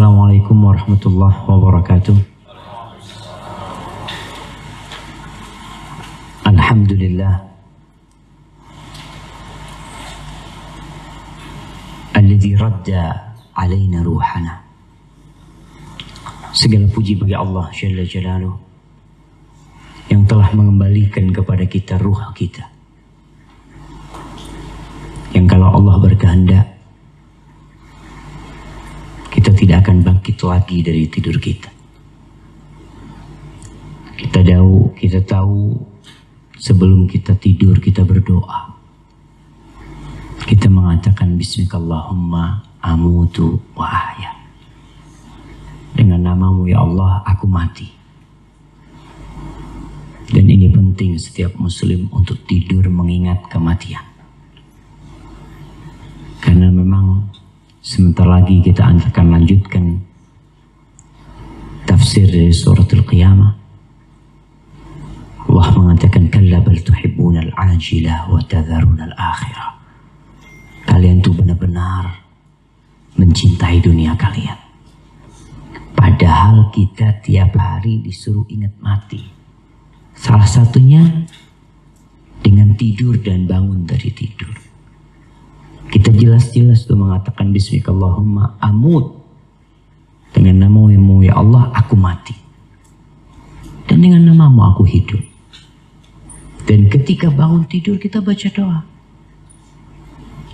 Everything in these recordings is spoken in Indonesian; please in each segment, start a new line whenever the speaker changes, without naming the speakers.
Assalamualaikum warahmatullahi wabarakatuh. Alhamdulillah alladzi radda alaina ruhana. Segala puji bagi Allah Jalla Jalaluhu yang telah mengembalikan kepada kita ruh kita, yang kalau Allah berkehendak kita tidak akan bangkit lagi dari tidur kita. Kita tahu sebelum kita tidur kita berdoa. Kita mengatakan Bismikallahumma amutu wa ahya. Dengan namamu ya Allah aku mati. Dan ini penting setiap muslim untuk tidur mengingat kematian. Karena memang sebentar lagi kita akan lanjutkan tafsir dari suratul Qiyamah. Allah mengatakan kalla bal tuhibbunal ajilah wa tadharunal akhirah. Kalian tuh benar-benar mencintai dunia kalian. Padahal kita tiap hari disuruh ingat mati. Salah satunya dengan tidur dan bangun dari tidur. Kita jelas-jelas tuh mengatakan Bismikallahumma amut. Dengan namamu ya Allah aku mati. Dan dengan namamu aku hidup. Dan ketika bangun tidur kita baca doa.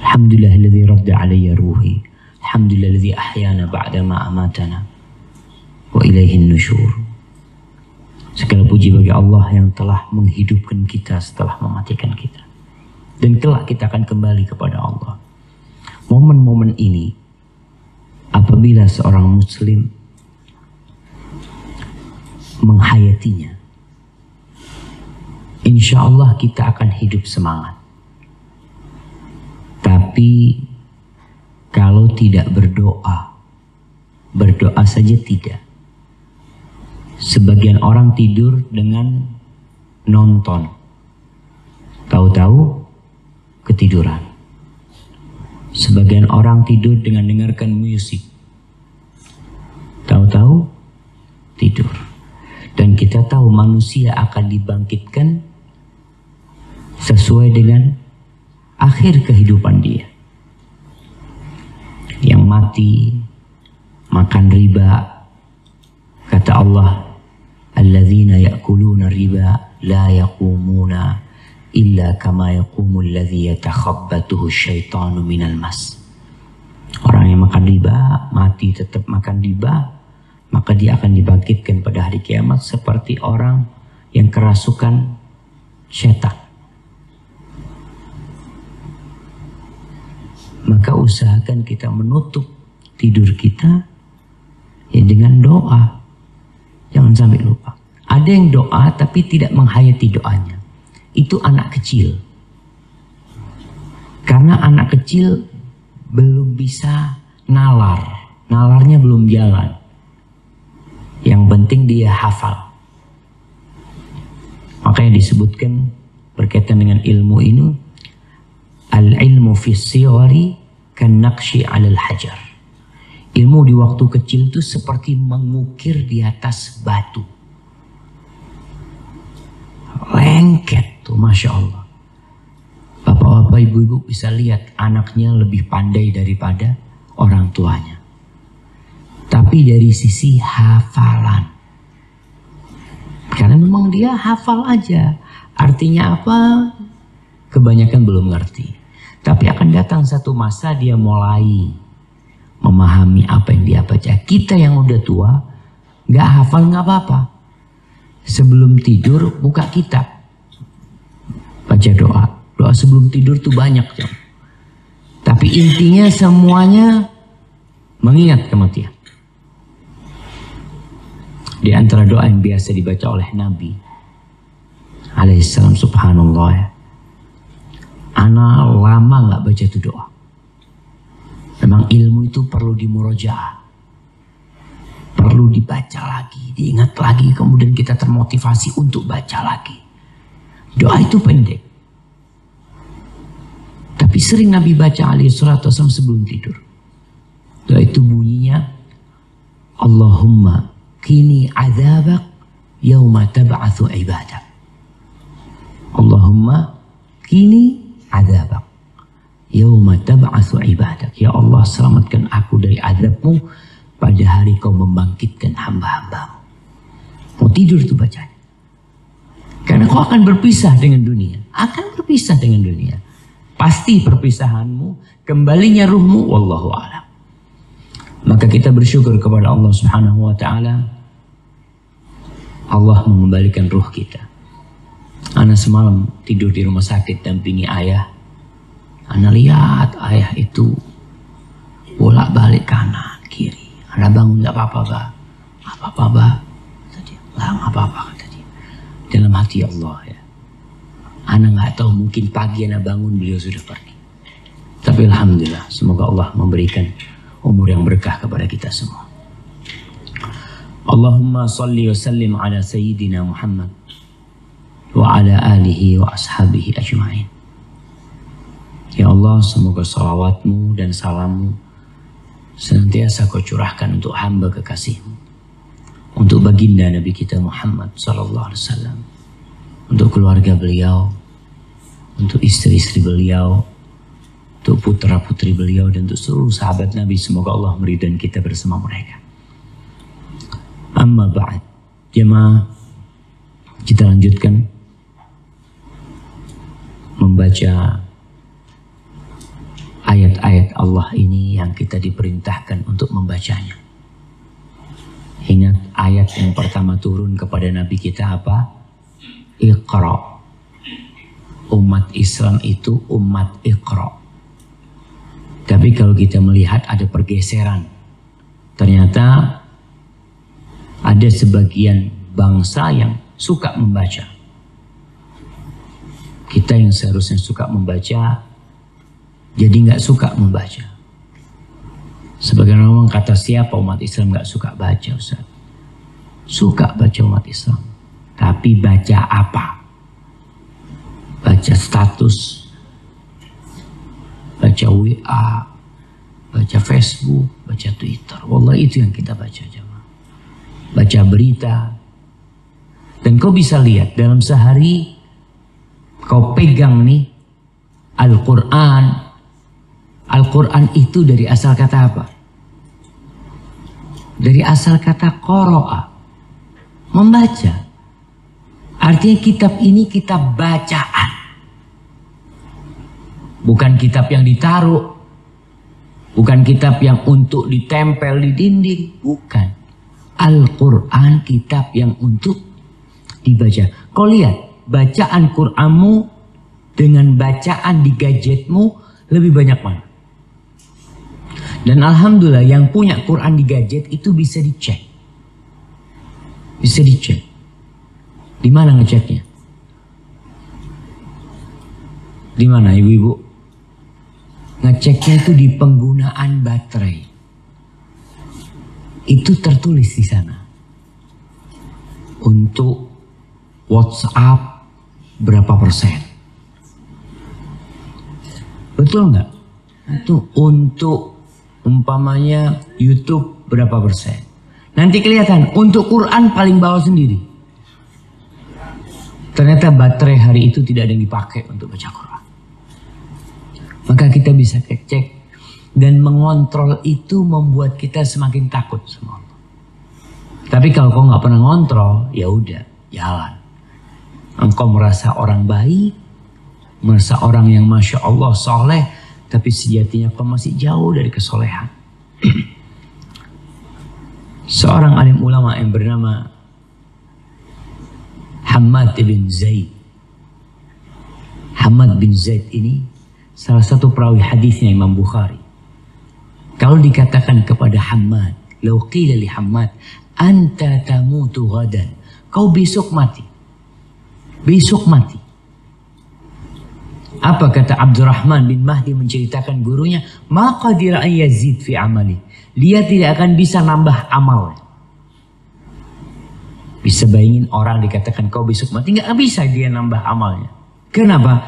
Alhamdulillahilladzi radda alayya ruhi. Alhamdulillahilladzi ahyana ba'dama amatana. Wa ilaihin nusyur. Segala puji bagi Allah yang telah menghidupkan kita setelah mematikan kita. Dan kelak kita akan kembali kepada Allah. Momen-momen ini apabila seorang muslim menghayatinya, insya Allah kita akan hidup semangat. Tapi kalau tidak berdoa saja tidak. Sebagian orang tidur dengan nonton, tahu-tahu ketiduran. Sebagian orang tidur dengan dengarkan musik, tahu-tahu tidur. Dan kita tahu manusia akan dibangkitkan sesuai dengan akhir kehidupan dia. Yang mati makan riba, kata Allah, alladzina ya'kuluna riba la yaqumuna illa kama yaqumul ladzi yatakhabbathu syaitanu minal mas. Orang yang makan riba mati tetap makan riba, maka dia akan dibangkitkan pada hari kiamat seperti orang yang kerasukan setan. Maka usahakan kita menutup tidur kita ya dengan doa. Jangan sampai lupa. Ada yang doa tapi tidak menghayati doanya. Itu anak kecil. Karena anak kecil belum bisa nalar. Nalarnya belum jalan. Yang penting dia hafal. Makanya disebutkan berkaitan dengan ilmu ini, al-ilmu fi sighari kan naqshi 'alal hajar. Ilmu di waktu kecil itu seperti mengukir di atas batu. Lengket tuh, Masya Allah. Bapak-bapak, ibu-ibu bisa lihat anaknya lebih pandai daripada orang tuanya. Tapi dari sisi hafalan. Karena memang dia hafal aja. Artinya apa? Kebanyakan belum ngerti. Tapi akan datang satu masa dia mulai memahami apa yang dia baca. Kita yang udah tua, gak hafal gak apa-apa. Sebelum tidur buka kitab, baca doa. Doa sebelum tidur tuh banyak. Tapi intinya semuanya mengingat kematian. Di antara doa yang biasa dibaca oleh Nabi alaihissalam, subhanallah ya, ana lama gak baca itu doa. Memang ilmu itu perlu dimurojaah, perlu dibaca lagi, diingat lagi, kemudian kita termotivasi untuk baca lagi. Doa itu pendek, tapi sering Nabi baca alaihissalatu wassalam sebelum tidur. Doa itu bunyinya Allahumma qini adzabak yauma tab'atsu ibadak. Allahumma qini adzabak yauma tab'atsu ibadak. Ya Allah, selamatkan aku dari azab-Mu pada hari Kau membangkitkan hamba-hamba-Mu. Mau tidur tuh bacanya. Karena kau akan berpisah dengan dunia. Akan berpisah dengan dunia. Pasti perpisahanmu, kembalinya ruhmu, wallahu a'lam. Maka kita bersyukur kepada Allah Subhanahu wa taala. Allah mengembalikan ruh kita. Ana semalam tidur di rumah sakit dampingi ayah. Ana lihat ayah itu bolak-balik kanan kiri. Ana bangun, enggak apa-apa, Ba. Enggak apa-apa, Ba. Tadi enggak apa-apa kata dia. Dalam hati Allah ya. Ana nggak tahu, mungkin pagi ana bangun beliau sudah pergi. Tapi alhamdulillah, semoga Allah memberikan umur yang berkah kepada kita semua. Allahumma salli wa sallim ala sayyidina Muhammad wa ala alihi wa ashabihi ajma'in. Ya Allah, semoga salawat-Mu dan salam-Mu senantiasa Kau curahkan untuk hamba kekasih-Mu, untuk baginda Nabi kita Muhammad sallallahu alaihi wasallam, untuk keluarga beliau, untuk istri-istri beliau, untuk putra-putri beliau, dan untuk seluruh sahabat Nabi. Semoga Allah meridai kita bersama mereka. Amma ba'd, jemaah, kita lanjutkan membaca ayat-ayat Allah ini yang kita diperintahkan untuk membacanya. Ingat, ayat yang pertama turun kepada Nabi kita apa? Iqra. Umat Islam itu umat Iqra. Tapi kalau kita melihat ada pergeseran. Ternyata ada sebagian bangsa yang suka membaca. Kita yang seharusnya suka membaca, jadi nggak suka membaca. Sebagian orang kata, siapa umat Islam nggak suka baca, Ustaz? Suka baca umat Islam. Tapi baca apa? Baca status, baca WA, baca Facebook, baca Twitter. Wallah, itu yang kita baca, jemaah. Baca berita. Dan kau bisa lihat dalam sehari kau pegang nih Al-Quran. Al-Quran itu dari asal kata apa? Dari asal kata qara'a, membaca. Artinya kitab ini kitab bacaan. Bukan kitab yang ditaruh. Bukan kitab yang untuk ditempel di dinding. Bukan. Al-Quran kitab yang untuk dibaca. Kau lihat, bacaan Quranmu dengan bacaan di gadgetmu lebih banyak mana? Dan alhamdulillah yang punya Quran di gadget itu bisa dicek. Bisa dicek. Di mana ngeceknya? Di mana ibu-ibu? Ngeceknya itu di penggunaan baterai. Itu tertulis di sana. Untuk WhatsApp berapa persen? Betul nggak? Itu untuk umpamanya YouTube berapa persen? Nanti kelihatan untuk Quran paling bawah sendiri. Ternyata baterai hari itu tidak ada yang dipakai untuk baca Quran. Maka kita bisa cek dan mengontrol itu membuat kita semakin takut sama Allah. Tapi kalau kau nggak pernah ngontrol, ya udah jalan. Engkau merasa orang baik, merasa orang yang masya Allah soleh, tapi sejatinya kau masih jauh dari kesolehan. Seorang alim ulama yang bernama Hammad bin Zaid. Hammad bin Zaid ini salah satu perawi hadisnya Imam Bukhari. Kalau dikatakan kepada Hammad, "Lau qila li Hammad, anta tamutu ghadan." Kau besok mati. Besok mati. Apa kata Abdurrahman bin Mahdi menceritakan gurunya? "Ma qadira an yazid fi amali." Dia tidak akan bisa nambah amal. Bisa bayangin orang dikatakan kau besok mati, nggak bisa dia nambah amalnya. Kenapa?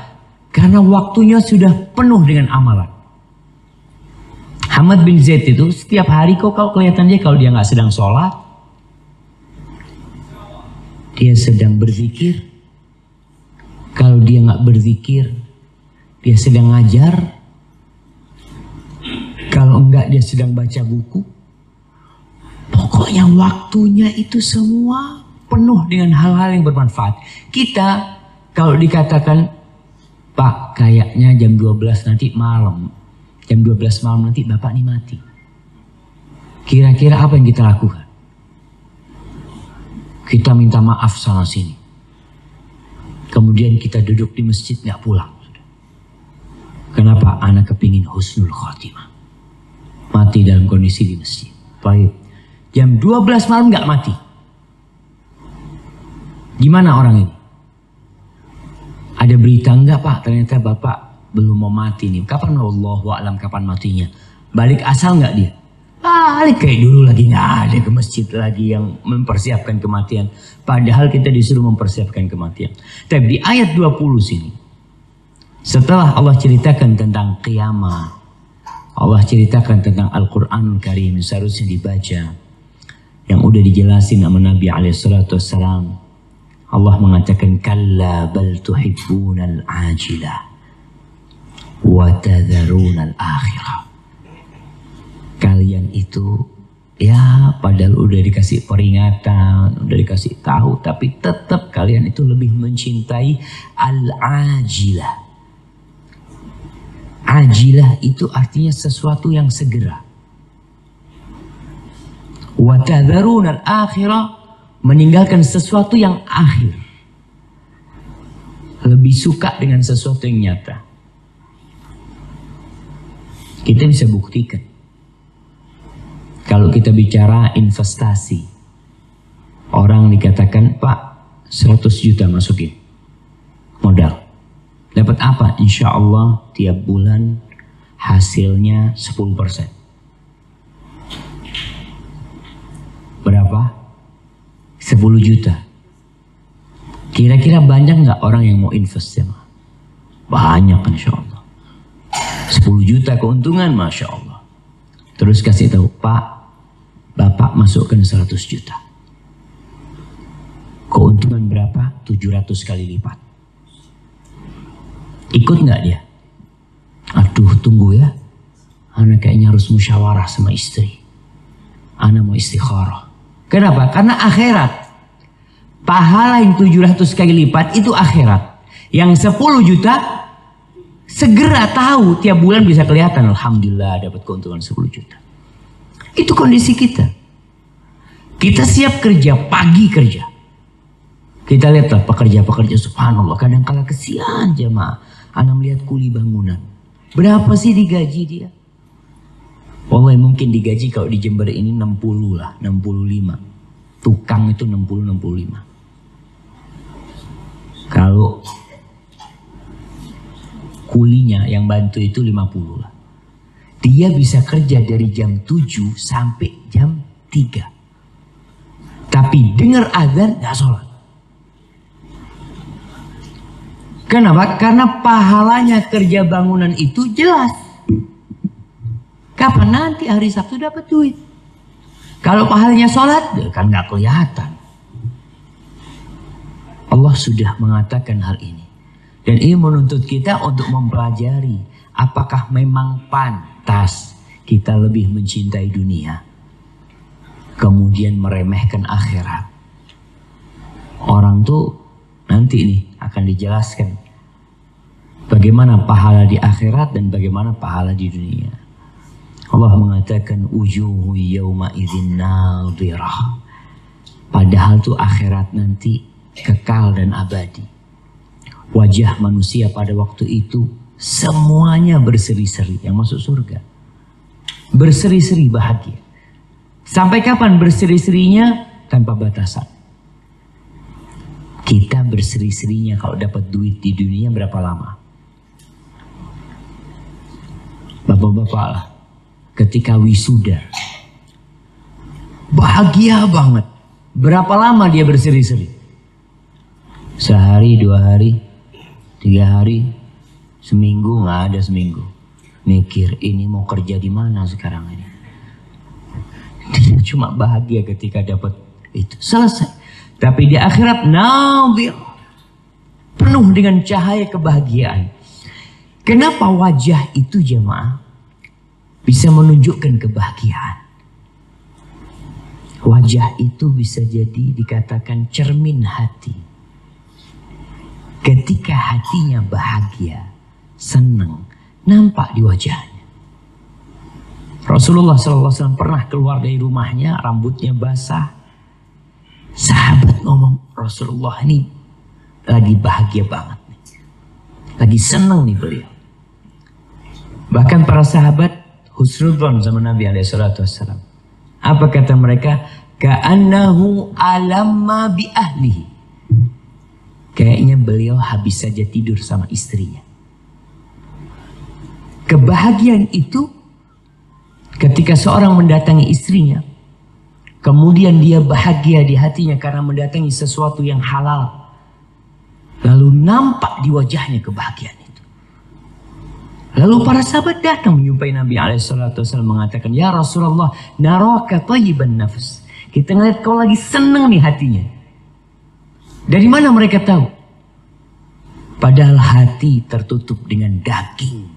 Karena waktunya sudah penuh dengan amalan. Hamad bin Zaid itu setiap hari kok kalau kelihatan dia kalau dia nggak sedang sholat, dia sedang berzikir. Kalau dia nggak berzikir, dia sedang ngajar. Kalau enggak, dia sedang baca buku. Pokoknya waktunya itu semua penuh dengan hal-hal yang bermanfaat. Kita kalau dikatakan, Pak, kayaknya jam 12 nanti malam, jam 12 malam nanti Bapak nih mati. Kira-kira apa yang kita lakukan? Kita minta maaf sana sini. Kemudian kita duduk di masjid nggak pulang. Kenapa? Anak kepingin husnul khotimah. Mati dalam kondisi di masjid. Baik. Jam 12 malam nggak mati. Gimana orang ini? Ada berita enggak Pak? Ternyata Bapak belum mau mati nih. Kapan Allahu a'lam kapan matinya? Balik asal nggak dia? Balik kayak dulu lagi, nggak ada ke masjid lagi yang mempersiapkan kematian. Padahal kita disuruh mempersiapkan kematian. Tapi di ayat 20 sini, setelah Allah ceritakan tentang qiyamah, Allah ceritakan tentang Al-Quranul Karim seharusnya dibaca, yang udah dijelasin sama Nabi SAW. Allah mengatakan, kalla bal tuhibbunal ajilah wa tadharunal akhirah. Kalian itu ya padahal udah dikasih peringatan, udah dikasih tahu, tapi tetap kalian itu lebih mencintai al-ajilah. Ajilah itu artinya sesuatu yang segera. Wa tadharunal akhirah, meninggalkan sesuatu yang akhir. Lebih suka dengan sesuatu yang nyata. Kita bisa buktikan. Kalau kita bicara investasi, orang dikatakan, Pak, 100 juta masukin modal. Dapat apa? Insya Allah tiap bulan hasilnya 10%. Berapa? 10 juta. Kira-kira banyak nggak orang yang mau invest ya? Banyak insya Allah. 10 juta keuntungan, Masya Allah. Terus kasih tahu, Pak, Bapak masukkan 100 juta. Keuntungan berapa? 700 kali lipat. Ikut nggak dia? Aduh, tunggu ya. Anak kayaknya harus musyawarah sama istri. Anak mau istikharah. Kenapa? Karena akhirat. Pahala yang 700 kali lipat itu akhirat. Yang 10 juta segera tahu, tiap bulan bisa kelihatan. Alhamdulillah dapat keuntungan 10 juta. Itu kondisi kita. Kita siap kerja, pagi kerja. Kita lihatlah pekerja-pekerja, subhanallah, kadang-kala kesian jemaah. Anak melihat kuli bangunan. Berapa sih digaji dia? Wallahi mungkin digaji kalau di Jember ini 60 lah, 65. Tukang itu 60-65. Kalau kulinya yang bantu itu 50 lah. Dia bisa kerja dari jam 7 sampai jam 3. Tapi dengar azan gak sholat. Kenapa? Karena pahalanya kerja bangunan itu jelas. Kapan nanti hari Sabtu dapat duit? Kalau pahalanya sholat, kan gak kelihatan. Allah sudah mengatakan hal ini. Dan ini menuntut kita untuk mempelajari. Apakah memang pantas kita lebih mencintai dunia, kemudian meremehkan akhirat. Orang tuh nanti nih akan dijelaskan bagaimana pahala di akhirat dan bagaimana pahala di dunia. Allah mengatakan wujuhu yawma idzin nadhirah. Padahal tuh akhirat nanti kekal dan abadi. Wajah manusia pada waktu itu semuanya berseri-seri, yang masuk surga. Berseri-seri bahagia. Sampai kapan berseri-serinya? Tanpa batasan. Kita berseri-serinya kalau dapat duit di dunia berapa lama? Bapak-bapak lah, ketika wisuda, bahagia banget. Berapa lama dia berseri-seri? Sehari, 2 hari, 3 hari, seminggu, nggak ada seminggu. Mikir ini mau kerja di mana sekarang ini. Dia cuma bahagia ketika dapat itu. Selesai. Tapi di akhirat nadir, penuh dengan cahaya kebahagiaan. Kenapa wajah itu jemaah bisa menunjukkan kebahagiaan? Wajah itu bisa jadi dikatakan cermin hati. Ketika hatinya bahagia, senang, nampak di wajahnya. Rasulullah SAW pernah keluar dari rumahnya, rambutnya basah. Sahabat ngomong, Rasulullah ini lagi bahagia banget nih. Lagi senang nih beliau. Bahkan para sahabat husnudzon sama Nabi SAW. Apa kata mereka? Ka'annahu alamma bi ahlihi. Kayaknya beliau habis saja tidur sama istrinya. Kebahagiaan itu ketika seorang mendatangi istrinya, kemudian dia bahagia di hatinya karena mendatangi sesuatu yang halal, lalu nampak di wajahnya kebahagiaan itu. Lalu para sahabat datang menjumpai Nabi SAW mengatakan, ya Rasulullah, naraka tayyiban nafs. Kita ngeliat kau lagi senang nih hatinya. Dari mana mereka tahu? Padahal hati tertutup dengan daging,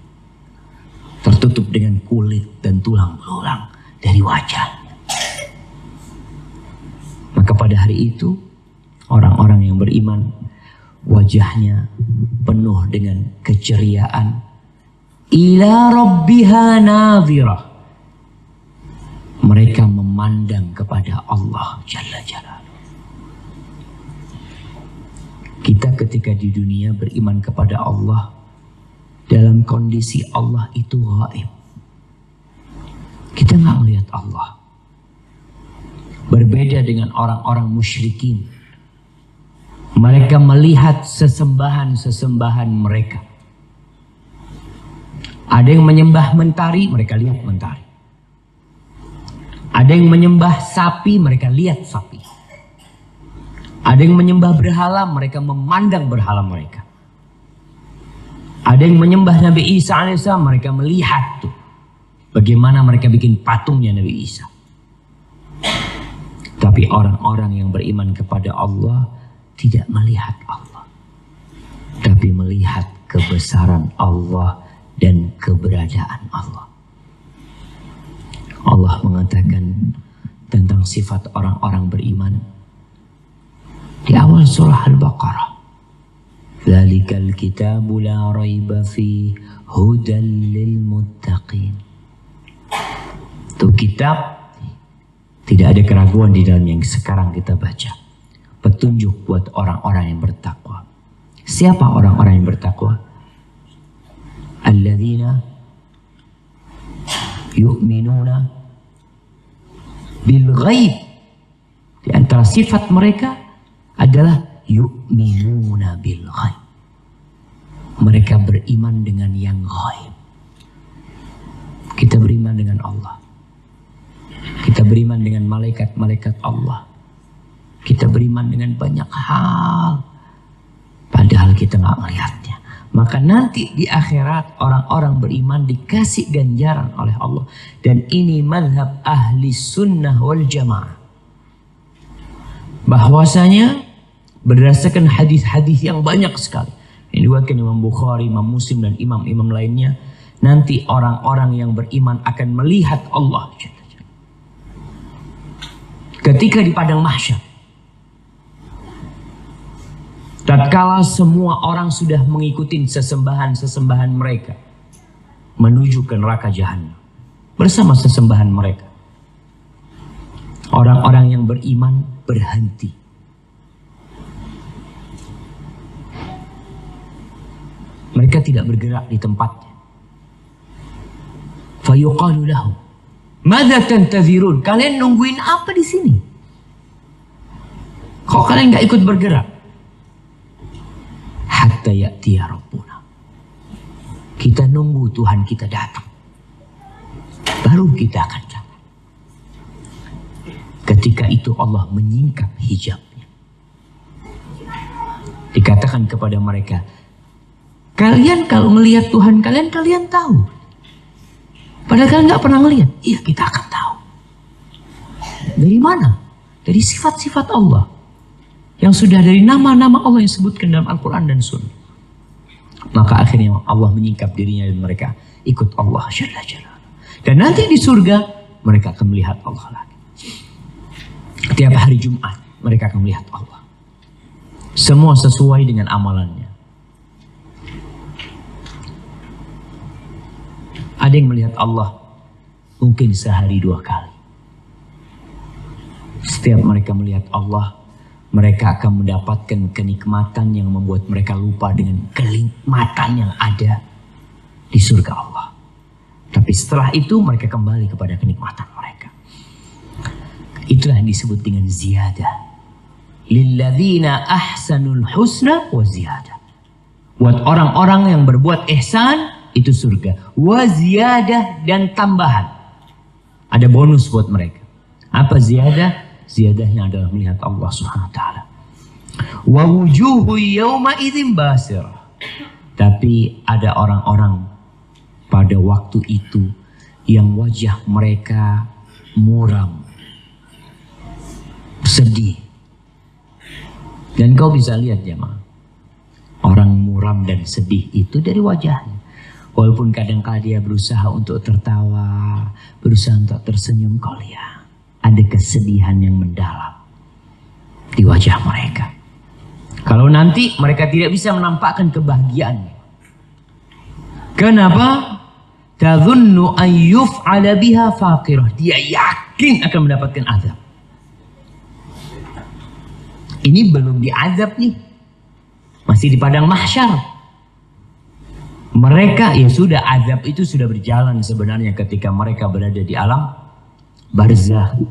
tertutup dengan kulit dan tulang belulang dari wajah. Maka pada hari itu orang-orang yang beriman wajahnya penuh dengan keceriaan. Ila rabbiha nadhirah. Mereka memandang kepada Allah Jalla Jalaluhu. Kita ketika di dunia beriman kepada Allah dalam kondisi Allah itu gaib. Kita nggak melihat Allah. Berbeda dengan orang-orang musyrikin. Mereka melihat sesembahan-sesembahan mereka. Ada yang menyembah mentari, mereka lihat mentari. Ada yang menyembah sapi, mereka lihat sapi. Ada yang menyembah berhala, mereka memandang berhala mereka. Ada yang menyembah Nabi Isa AS, mereka melihat tuh bagaimana mereka bikin patungnya Nabi Isa. Tapi orang-orang yang beriman kepada Allah tidak melihat Allah, tapi melihat kebesaran Allah dan keberadaan Allah. Allah mengatakan tentang sifat orang-orang beriman di awal surah Al-Baqarah. Dzalikal kitabu la raiba fi hudal lil muttaqin. Itu kitab tidak ada keraguan di dalam yang sekarang kita baca. Petunjuk buat orang-orang yang bertakwa. Siapa orang-orang yang bertakwa? Alladzina yu'minuna bil ghaib. Di antara sifat mereka adalah yu'minuna bil ghaib. Mereka beriman dengan yang ghaib. Kita beriman dengan Allah. Kita beriman dengan malaikat-malaikat Allah. Kita beriman dengan banyak hal. Padahal kita nggak melihatnya. Maka nanti di akhirat orang-orang beriman dikasih ganjaran oleh Allah. Dan ini mazhab ahli sunnah wal jamaah. Bahwasanya berdasarkan hadis-hadis yang banyak sekali. Yang diriwayatkan Imam Bukhari, Imam Muslim dan imam-imam lainnya. Nanti orang-orang yang beriman akan melihat Allah. Ketika di padang mahsyar. Tatkala semua orang sudah mengikuti sesembahan-sesembahan mereka menuju ke neraka jahanam bersama sesembahan mereka. Orang-orang yang beriman berhenti. Mereka tidak bergerak di tempatnya. Fayuqalu lahum, madza tantazirun? Kalian nungguin apa di sini? Kok kalian nggak ikut bergerak? Hatta ya'tiya Rabbuna. Kita nunggu Tuhan kita datang. Baru kita akan jalan. Ketika itu Allah menyingkap hijabnya. Dikatakan kepada mereka, kalian kalau melihat Tuhan kalian, kalian tahu. Padahal kalian nggak pernah ngelihat. Iya, kita akan tahu. Dari mana? Dari sifat-sifat Allah. Yang sudah dari nama-nama Allah yang disebutkan dalam Al-Quran dan Sunnah. Maka akhirnya Allah menyingkap dirinya dan mereka ikut Allah Jalla Jalla. Dan nanti di surga mereka akan melihat Allah lagi. Tiap hari Jumat mereka akan melihat Allah. Semua sesuai dengan amalannya. Ada yang melihat Allah mungkin sehari 2 kali. Setiap mereka melihat Allah, mereka akan mendapatkan kenikmatan yang membuat mereka lupa dengan kenikmatan yang ada di surga Allah. Tapi setelah itu mereka kembali kepada kenikmatan mereka. Itulah yang disebut dengan ziyadah. Lilladzina ahsanul husna wa ziyadah. Buat orang-orang yang berbuat ihsan, itu surga. Wa ziyadah, dan tambahan. Ada bonus buat mereka. Apa ziyadah? Ziyadahnya adalah melihat Allah Subhanahu wa taala. Wa wujuhu yawma idzin basir. Tapi ada orang-orang pada waktu itu yang wajah mereka muram, sedih. Dan kau bisa lihat jemaah, orang muram dan sedih itu dari wajahnya. Walaupun kadang-kadang dia berusaha untuk tertawa, berusaha untuk tersenyum, kau lihat ada kesedihan yang mendalam di wajah mereka. Kalau nanti mereka tidak bisa menampakkan kebahagiaan. Kenapa? Tadhunnu an yuf'ala biha faqirah. Dia yakin akan mendapatkan azab. Ini belum diazab nih. Masih di padang mahsyar. Mereka ya sudah, azab itu sudah berjalan sebenarnya ketika mereka berada di alam barzakh.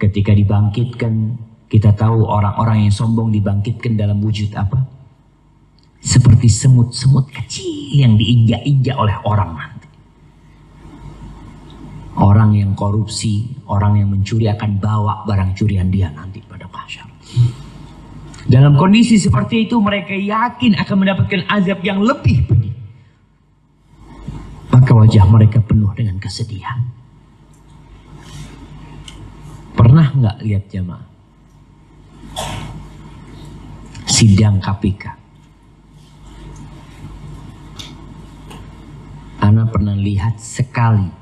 Ketika dibangkitkan, kita tahu orang-orang yang sombong dibangkitkan dalam wujud apa? Seperti semut-semut kecil yang diinjak-injak oleh orang nanti. Orang yang korupsi, orang yang mencuri akan bawa barang curian dia nanti pada mahsyar. Dalam kondisi seperti itu mereka yakin akan mendapatkan azab yang lebih pedih. Maka wajah mereka penuh dengan kesedihan. Pernah nggak lihat jemaah sidang KPK? Ana pernah lihat sekali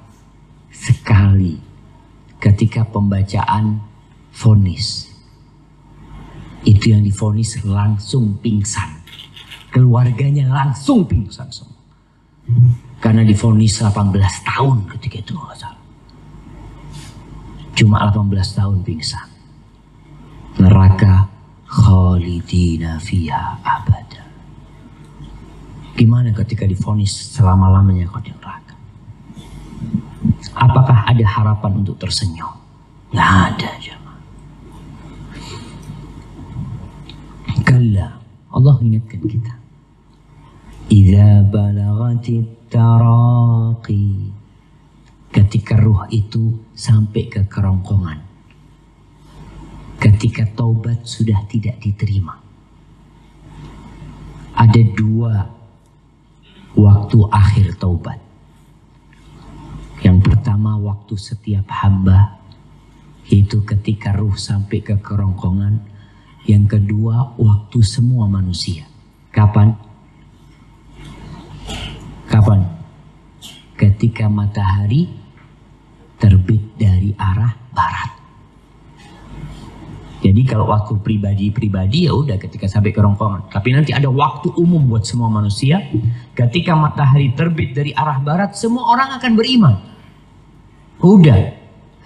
ketika pembacaan vonis. Itu yang divonis langsung pingsan. Keluarganya langsung pingsan semua. Karena divonis 18 tahun ketika itu nggak salah. Cuma 18 tahun pingsan. Neraka khalidina fiha abada. Gimana ketika divonis selama-lamanya kau di neraka? Apakah ada harapan untuk tersenyum? Nggak ada jemaah. Kalla, Allah ingatkan kita. Idza balagatit taraqi. Ketika ruh itu sampai ke kerongkongan. Ketika taubat sudah tidak diterima. Ada 2 waktu akhir taubat. Yang pertama waktu setiap hamba, itu ketika ruh sampai ke kerongkongan. Yang kedua waktu semua manusia. Kapan? Ketika matahari terbit dari arah barat. Jadi kalau waktu pribadi ya udah ketika sampai kerongkongan. Tapi nanti ada waktu umum buat semua manusia. Ketika matahari terbit dari arah barat, semua orang akan beriman. Udah,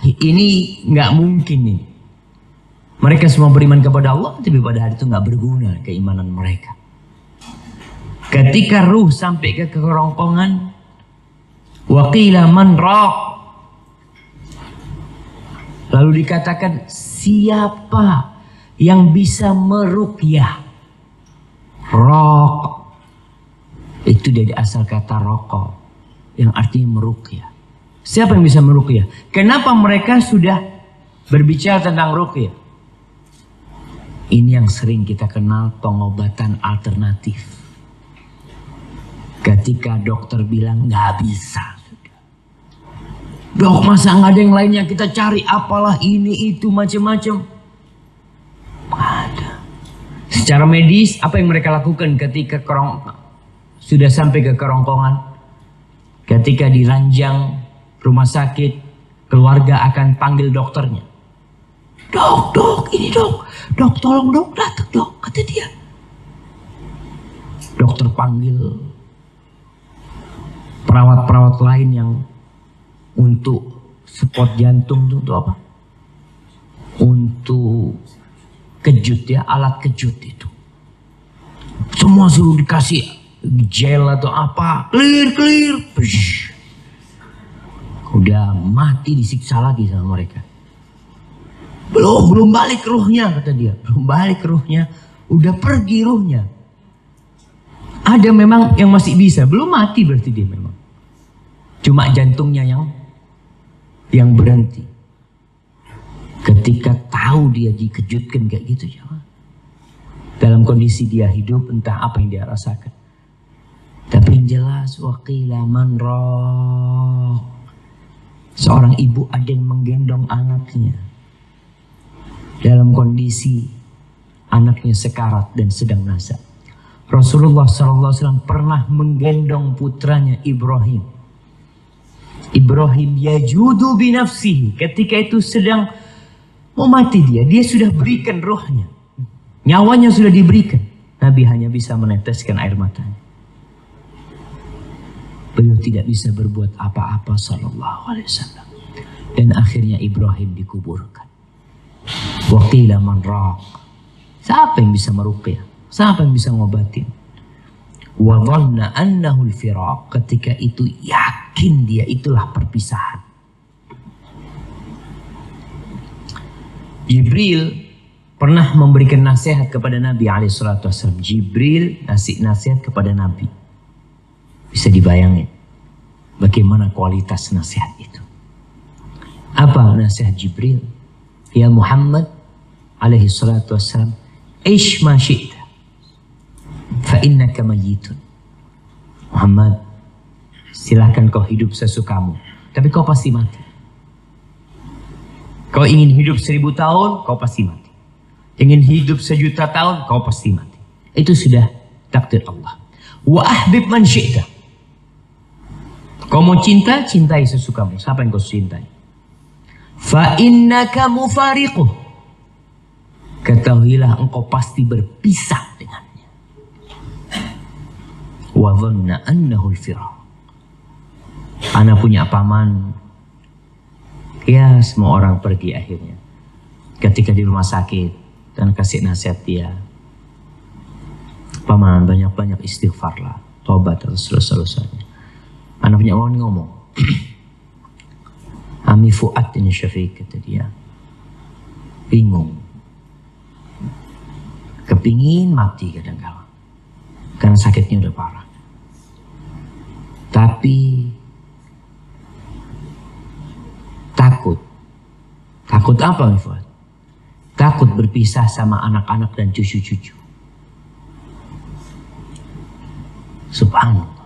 ini nggak mungkin nih. Mereka semua beriman kepada Allah, tapi pada hari itu nggak berguna keimanan mereka. Ketika ruh sampai ke kerongkongan, waqila man raq. Lalu dikatakan, siapa yang bisa meruqyah? Raq itu dari asal kata raqqa yang artinya meruqyah. Siapa yang bisa meruqyah? Kenapa mereka sudah berbicara tentang ruqyah? Ini yang sering kita kenal pengobatan alternatif. Ketika dokter bilang nggak bisa, Dok, masa nggak ada yang lainnya, kita cari apalah ini itu macam-macam. Ada. Secara medis apa yang mereka lakukan ketika sudah sampai ke kerongkongan? Ketika di ranjang rumah sakit, keluarga akan panggil dokternya. Dok, ini dok, tolong dok, datang dok, kata dia. Dokter panggil perawat-perawat lain yang untuk spot jantung itu untuk apa? Untuk kejut ya, alat kejut itu. Semua suruh dikasih gel atau apa, clear. Udah mati disiksa lagi sama mereka. Belum balik ruhnya, kata dia. Belum balik ruhnya, udah pergi ruhnya. Ada memang yang masih bisa, belum mati berarti dia memang. Cuma jantungnya yang berhenti. Ketika tahu dia dikejutkan kayak gitu, ya. Dalam kondisi dia hidup, entah apa yang dia rasakan. Tapi yang jelas, waqila man raq. Seorang ibu ada yang menggendong anaknya dalam kondisi anaknya sekarat dan sedang nasab. Rasulullah SAW pernah menggendong putranya Ibrahim. Ibrahim yajudu binafsihi. Ketika itu sedang mau mati dia sudah berikan rohnya. Nyawanya sudah diberikan. Nabi hanya bisa meneteskan air matanya. Beliau tidak bisa berbuat apa-apa sallallahu alaihi wasallam. Dan akhirnya Ibrahim dikuburkan. Waqila man raq. Siapa yang bisa meruqyah? Siapa yang bisa ngobatin? Wa dhanna annahu al-firaq. Ketika itu yakin dia itulah perpisahan. Jibril pernah memberikan nasihat kepada Nabi SAW. Jibril ngasih nasihat kepada Nabi. Bisa dibayangin bagaimana kualitas nasihat itu. Apa nasihat Jibril? Ya Muhammad alaihi salatu wassalam, ish ma syi'ta fa innaka mayyitun. Muhammad, silahkan kau hidup sesukamu, tapi kau pasti mati. Kau ingin hidup 1000 tahun, kau pasti mati. Ingin hidup 1.000.000 tahun, kau pasti mati. Itu sudah takdir Allah. Wa ahbib man syi'ta. Kau mau cinta, cintai sesukamu. Siapa yang kau cintai? Fa innaka mufariquh. Ketahuilah engkau pasti berpisah dengannya. Wa dhanna annahu al-firaq. Ana punya paman. Ya, semua orang pergi akhirnya. Ketika di rumah sakit dan kasih nasihat dia. Paman, banyak-banyak istighfarlah, tobat atau selesai-selesainya. Anak punya ngomong. Ami Fuad ini Syafiq, kata dia. Bingung. Kepingin mati kadang-kala. Karena sakitnya udah parah. Tapi takut. Takut apa, Ami Fuad? Takut berpisah sama anak-anak dan cucu-cucu. Subhanallah.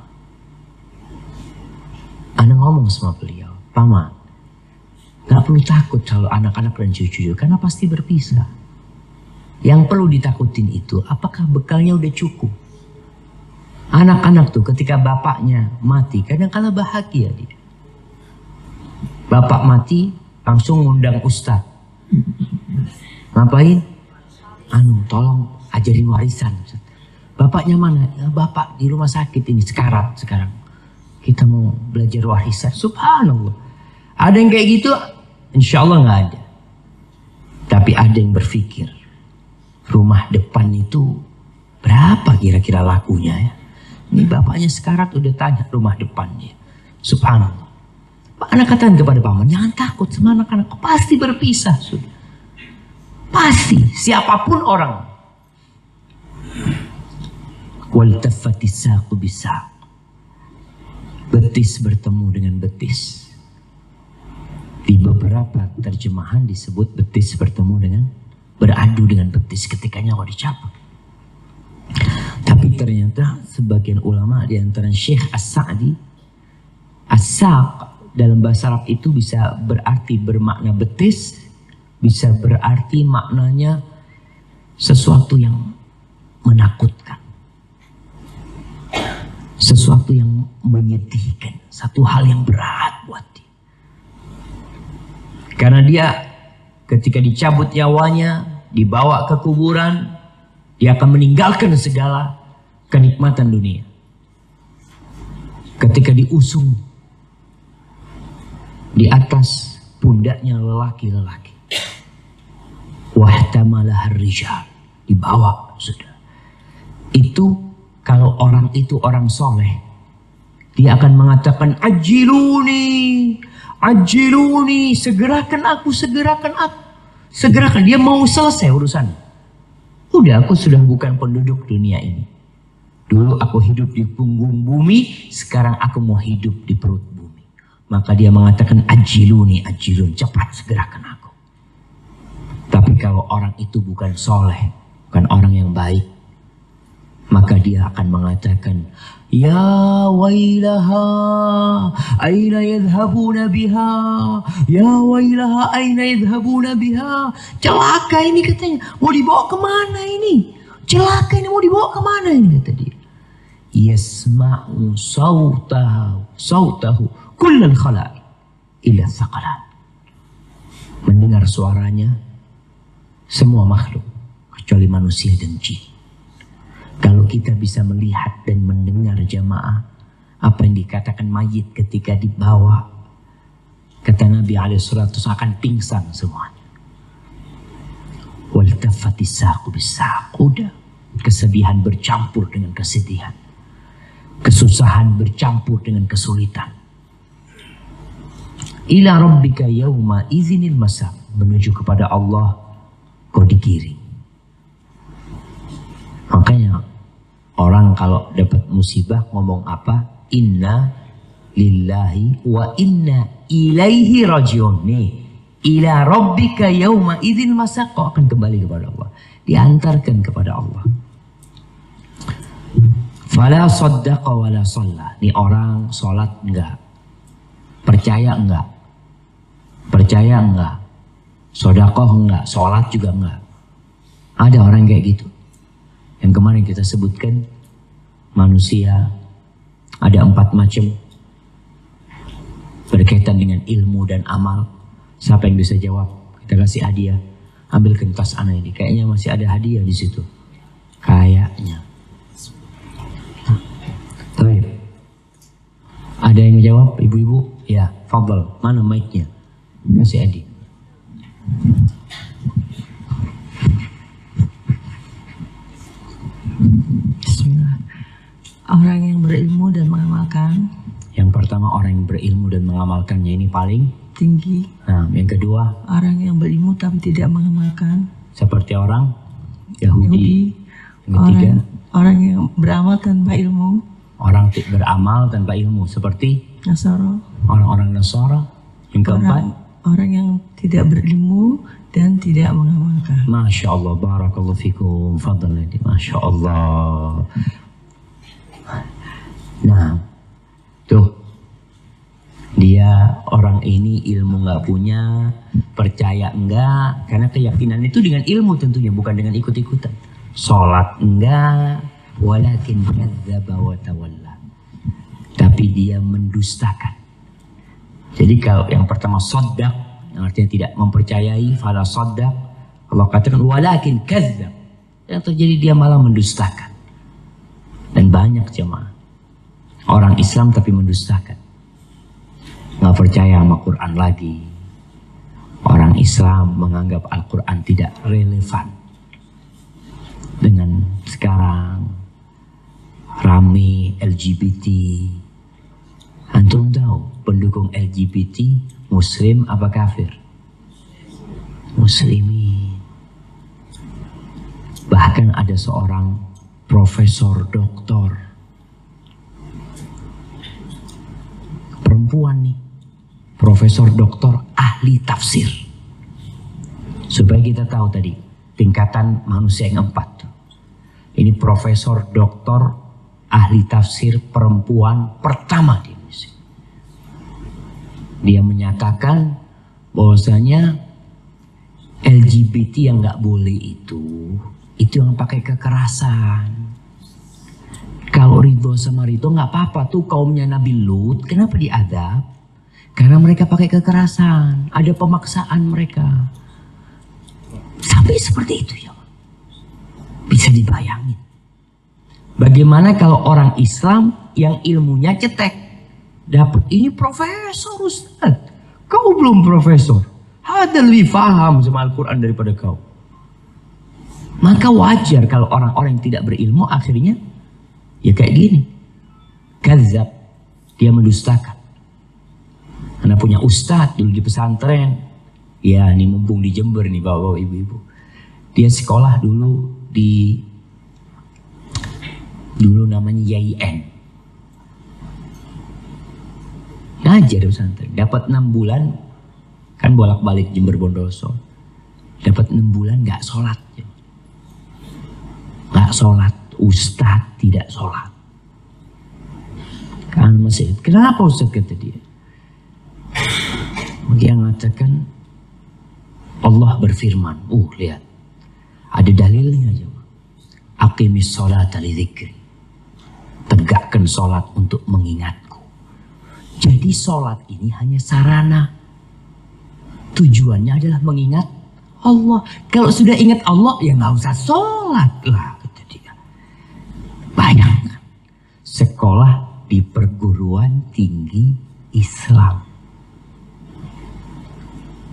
Ana ngomong sama beliau, Paman, gak perlu takut kalau anak-anak dan cucu-cucu, karena pasti berpisah. Yang perlu ditakutin itu, apakah bekalnya udah cukup? Anak-anak tuh ketika bapaknya mati, kadang-kala bahagia dia. Bapak mati, langsung ngundang ustaz. Ngapain? Tolong ajarin warisan. Bapaknya mana? Bapak di rumah sakit ini, sekarat sekarang. Kita mau belajar warisan. Subhanallah. Ada yang kayak gitu? Insya Allah nggak ada. Tapi ada yang berpikir, rumah depan itu berapa kira-kira lakunya ya? Ini bapaknya sekarat udah tanya rumah depannya. Subhanallah. Anak katakan kepada paman, jangan takut sama anak-anak. Pasti berpisah sudah. Pasti, siapapun orang. Waltafatis saqu bisaq. Betis bertemu dengan betis. Di beberapa terjemahan disebut betis bertemu dengan, beradu dengan betis ketika nyawa dicabut. Tapi ternyata sebagian ulama di antara Syekh As-Sa'di, as-saq dalam bahasa Arab itu bisa berarti bermakna betis, bisa berarti maknanya sesuatu yang menakutkan, sesuatu yang menyedihkan, satu hal yang berat buat dia. Karena dia ketika dicabut nyawanya, dibawa ke kuburan, dia akan meninggalkan segala kenikmatan dunia. Ketika diusung di atas pundaknya lelaki-lelaki, wahtamalah rijal, dibawa sudah. Itu kalau orang itu orang soleh, dia akan mengatakan ajiluni, ajiluni, segerakan aku, segerakan aku, segerakan. Dia mau selesai urusan. Udah, aku sudah bukan penduduk dunia ini. Dulu aku hidup di punggung bumi, sekarang aku mau hidup di perut bumi. Maka dia mengatakan ajiluni, ajilun, cepat segerakan aku. Tapi kalau orang itu bukan soleh, bukan orang yang baik, maka dia akan mengatakan, ya wailaha, aina yadhhabuna biha, ya wailaha, aina yadhhabuna biha. Celaka ini katanya, mau dibawa kemana ini? Celaka ini mau dibawa kemana ini, kata dia. Yasma'u sautahu kullal khala'i illa thaqalan. Mendengar suaranya semua makhluk kecuali manusia dan jin. Kalau kita bisa melihat dan mendengar jamaah apa yang dikatakan mayit ketika dibawa, kata Nabi SAW akan pingsan semuanya. Waltafatis saqu bis-saq. Udah, kesedihan bercampur dengan kesedihan, kesusahan bercampur dengan kesulitan. Ila rabbika yauma idzinil masaq. Menuju kepada Allah kau digiring. Makanya orang kalau dapat musibah ngomong apa? Inna lillahi wa inna ilaihi rajiun. Nih, ila rabbika yauma idzin masaq, kau akan kembali kepada Allah, diantarkan kepada Allah. Fala saddaqa wala shalla. Nih orang sholat enggak, percaya enggak, percaya enggak, sedekah enggak, sholat juga enggak. Ada orang kayak gitu. Yang kemarin kita sebutkan, manusia ada 4 macam berkaitan dengan ilmu dan amal. Siapa yang bisa jawab? Kita kasih hadiah. Ambilkan tas anak ini. Kayaknya masih ada hadiah di situ. Kayaknya. Baik. Ada yang jawab, ibu-ibu? Ya, fadhal. Mana mic-nya? Kasih hadiah.
Bismillah. Orang yang berilmu dan mengamalkan.
Yang pertama, orang yang berilmu dan mengamalkannya, ini paling
tinggi.
Nah, yang kedua,
orang yang berilmu tapi tidak mengamalkan.
Seperti orang Yahudi. Yang ketiga,
orang yang beramal tanpa ilmu.
Orang beramal tanpa ilmu, seperti
Nasara.
Orang-orang Nasara. Yang keempat,
orang yang tidak berilmu dan tidak mengamalkan.
Masya Allah, barakallahu fikum, fadal lagi, Masya Allah. Nah, tuh, dia orang ini ilmu nggak punya, percaya enggak, karena keyakinan itu dengan ilmu tentunya, bukan dengan ikut-ikutan. Sholat enggak, walakin kadzdzaba wa tawalla. Tapi dia mendustakan. Jadi kalau yang pertama shaddaq, yang artinya tidak mempercayai, fala shaddaq, Allah katakan walakin kadzdzab. Yang terjadi dia malah mendustakan. Dan banyak jemaah orang Islam tapi mendustakan. Nggak percaya sama Quran lagi. Orang Islam menganggap Al-Quran tidak relevan dengan sekarang rame LGBT. Antum tahu pendukung LGBT Muslim apa kafir? Muslimin. Bahkan ada seorang profesor doktor perempuan nih, profesor doktor ahli tafsir. Supaya kita tahu tadi tingkatan manusia yang 4. Ini profesor doktor ahli tafsir perempuan pertama di Indonesia. Dia menyatakan bahwasanya LGBT yang nggak boleh itu yang pakai kekerasan. Kalau Ridho sama Ridho nggak apa-apa tuh, kaumnya Nabi Lut kenapa diadab? Karena mereka pakai kekerasan, ada pemaksaan mereka. Sampai seperti itu ya. Bisa dibayangin. Bagaimana kalau orang Islam yang ilmunya cetek, dapat ini profesor Ustaz, kau belum profesor, ada lebih paham sama Al-Quran daripada kau. Maka wajar kalau orang-orang yang tidak berilmu akhirnya ya kayak gini, kadzab, dia mendustakan. Karena punya ustadz dulu di pesantren, ya ini mumpung di Jember nih bapak ibu-ibu, dia sekolah dulu namanya YIN, ngajar di pesantren, dapat 6 bulan, kan bolak-balik Jember Bondoso, dapat 6 bulan nggak sholat, ustadz tidak sholat. Kan masih, kenapa ustadz kata dia? Dia mengatakan Allah berfirman, lihat, ada dalilnya aja. Aqimis sholata li dzikri. Tegakkan sholat untuk mengingatku. Jadi sholat ini hanya sarana. Tujuannya adalah mengingat Allah. Kalau sudah ingat Allah, ya nggak usah sholat lah, kata dia. Bayangkan, sekolah di perguruan tinggi Islam.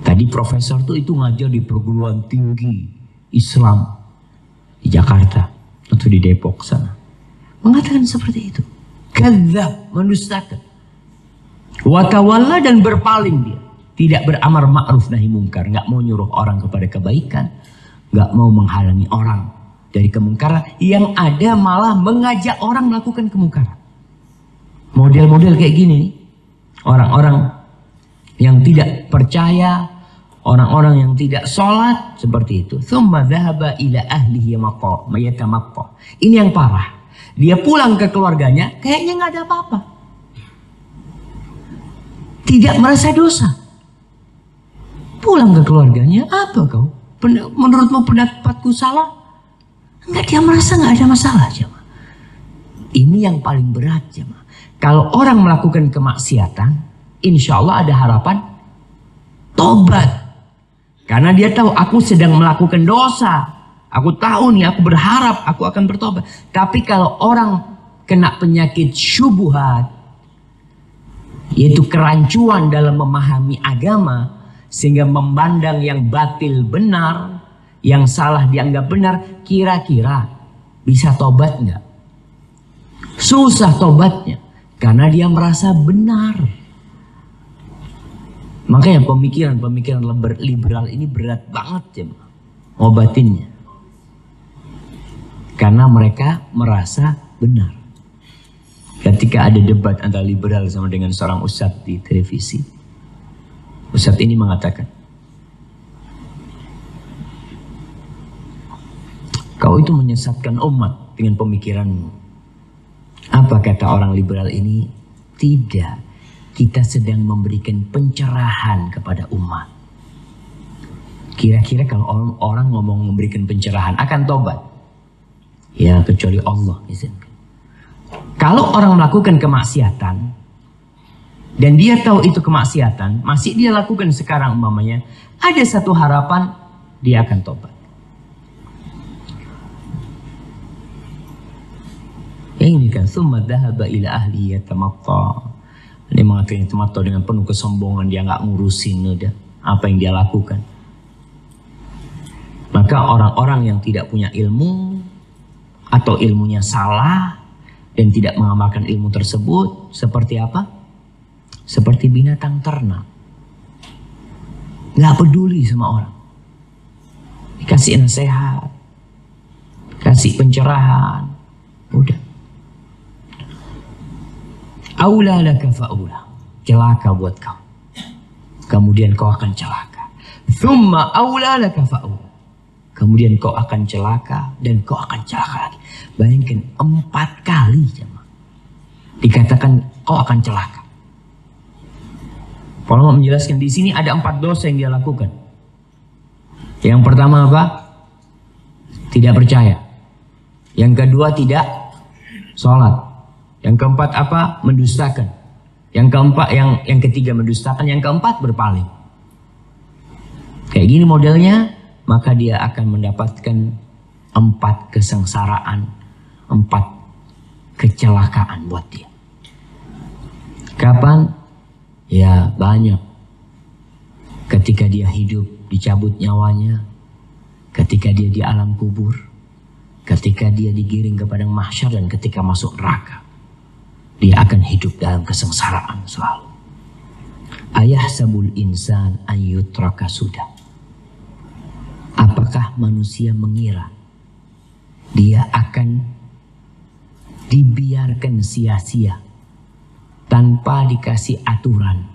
Tadi profesor tuh itu ngajar di perguruan tinggi Islam di Jakarta atau di Depok sana. Mengatakan seperti itu. Kadzab, mendustakan. Wa tawalla, dan berpaling dia. Tidak beramar ma'ruf nahi mungkar, nggak mau nyuruh orang kepada kebaikan, nggak mau menghalangi orang dari kemungkaran, yang ada malah mengajak orang melakukan kemungkaran. Model-model kayak gini nih, orang-orang yang tidak percaya, orang-orang yang tidak sholat seperti itu. Tsumma dzahaba ila ahlihi yatamatta. Ini yang parah. Dia pulang ke keluarganya, kayaknya nggak ada apa-apa, tidak merasa dosa. Pulang ke keluarganya, apa kau? Menurutmu pendapatku salah? Enggak, dia merasa nggak ada masalah, jemaah. Ini yang paling berat, jemaah. Kalau orang melakukan kemaksiatan, insya Allah ada harapan tobat. Karena dia tahu aku sedang melakukan dosa. Aku tahu nih, aku berharap aku akan bertobat. Tapi kalau orang kena penyakit syubhat, yaitu kerancuan dalam memahami agama, sehingga memandang yang batil benar, yang salah dianggap benar, kira-kira bisa tobat nggak? Susah tobatnya, karena dia merasa benar. Makanya pemikiran liberal ini berat banget ya, ngobatinnya. Karena mereka merasa benar. Ketika ada debat antara liberal sama dengan seorang ustadz di televisi, ustadz ini mengatakan, kau itu menyesatkan umat dengan pemikiranmu. Apa kata orang liberal ini? Tidak, kita sedang memberikan pencerahan kepada umat. Kira-kira kalau orang ngomong memberikan pencerahan, akan tobat? Ya, kecuali Allah izinkan. Kalau orang melakukan kemaksiatan dan dia tahu itu kemaksiatan, masih dia lakukan sekarang umpamanya, ada satu harapan dia akan tobat. Ini kan summa dhahaba ila ahli yatamatta. Dia mengatakan yatamatta dengan penuh kesombongan, dia nggak ngurusin udah apa yang dia lakukan. Maka orang-orang yang tidak punya ilmu atau ilmunya salah dan tidak mengamalkan ilmu tersebut seperti apa? Seperti binatang ternak. Nggak peduli sama orang. Dikasih nasihat, kasih pencerahan, udah. Aula laka fa'ula. Celaka buat kau. Kemudian kau akan celaka. Thumma aula laka fa'ula. Kemudian kau akan celaka dan kau akan celaka lagi. Bayangkan 4 kali jemaah. Dikatakan kau akan celaka. Para ulama menjelaskan di sini ada 4 dosa yang dia lakukan. Yang pertama apa? Tidak percaya. Yang kedua tidak sholat. Yang keempat apa? Mendustakan. Yang keempat, yang ketiga mendustakan. Yang keempat berpaling. Kayak gini modelnya, maka dia akan mendapatkan 4 kesengsaraan, 4 kecelakaan buat dia. Kapan? Ya banyak. Ketika dia hidup dicabut nyawanya, ketika dia di alam kubur, ketika dia digiring ke padang mahsyar, dan ketika masuk neraka. Dia akan hidup dalam kesengsaraan selalu. Ayahsabul insan an yutraka sudah. Apakah manusia mengira dia akan dibiarkan sia-sia tanpa dikasih aturan,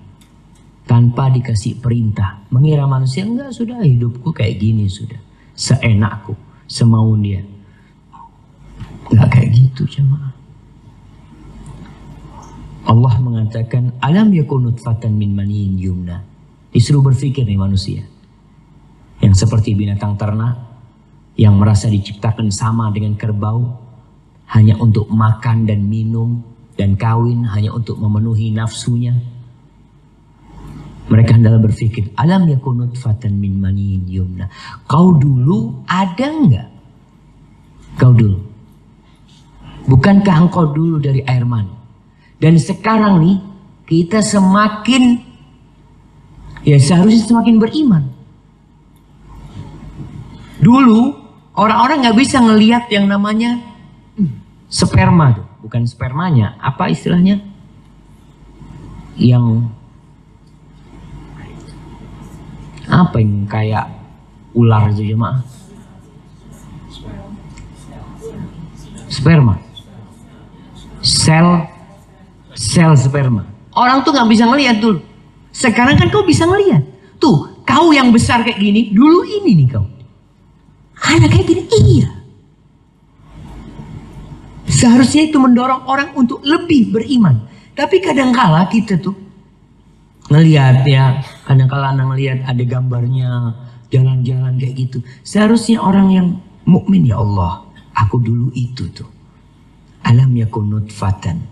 tanpa dikasih perintah? Mengira manusia enggak, sudah hidupku kayak gini, sudah seenakku, semau dia. Enggak kayak gitu jemaah. Allah mengatakan alam yakun nutfatan min maniyin yumna. Disuruh berpikir nih manusia, yang seperti binatang ternak yang merasa diciptakan sama dengan kerbau, hanya untuk makan dan minum dan kawin, hanya untuk memenuhi nafsunya. Mereka hendaklah berpikir alam yakun nutfatan min maniyin yumna. Kau dulu ada enggak? Kau dulu, bukankah engkau dulu dari air mani? Dan sekarang nih kita semakin, ya seharusnya semakin beriman. Dulu orang-orang nggak bisa ngelihat yang namanya sperma tuh, bukan spermanya, apa istilahnya? Yang apa yang kayak ular itu jemaah? Sperma, sel sperma. Orang tuh nggak bisa ngelihat dulu. Sekarang kan kau bisa ngelihat. Tuh, kau yang besar kayak gini, dulu ini nih kau. Anak kayak gini, iya. Seharusnya itu mendorong orang untuk lebih beriman. Tapi kadangkala kita tuh ngelihat ya, kadangkala anak ngelihat ada gambarnya jalan-jalan kayak gitu. Seharusnya orang yang mukmin, ya Allah, aku dulu itu tuh. Alam yakun nutfatan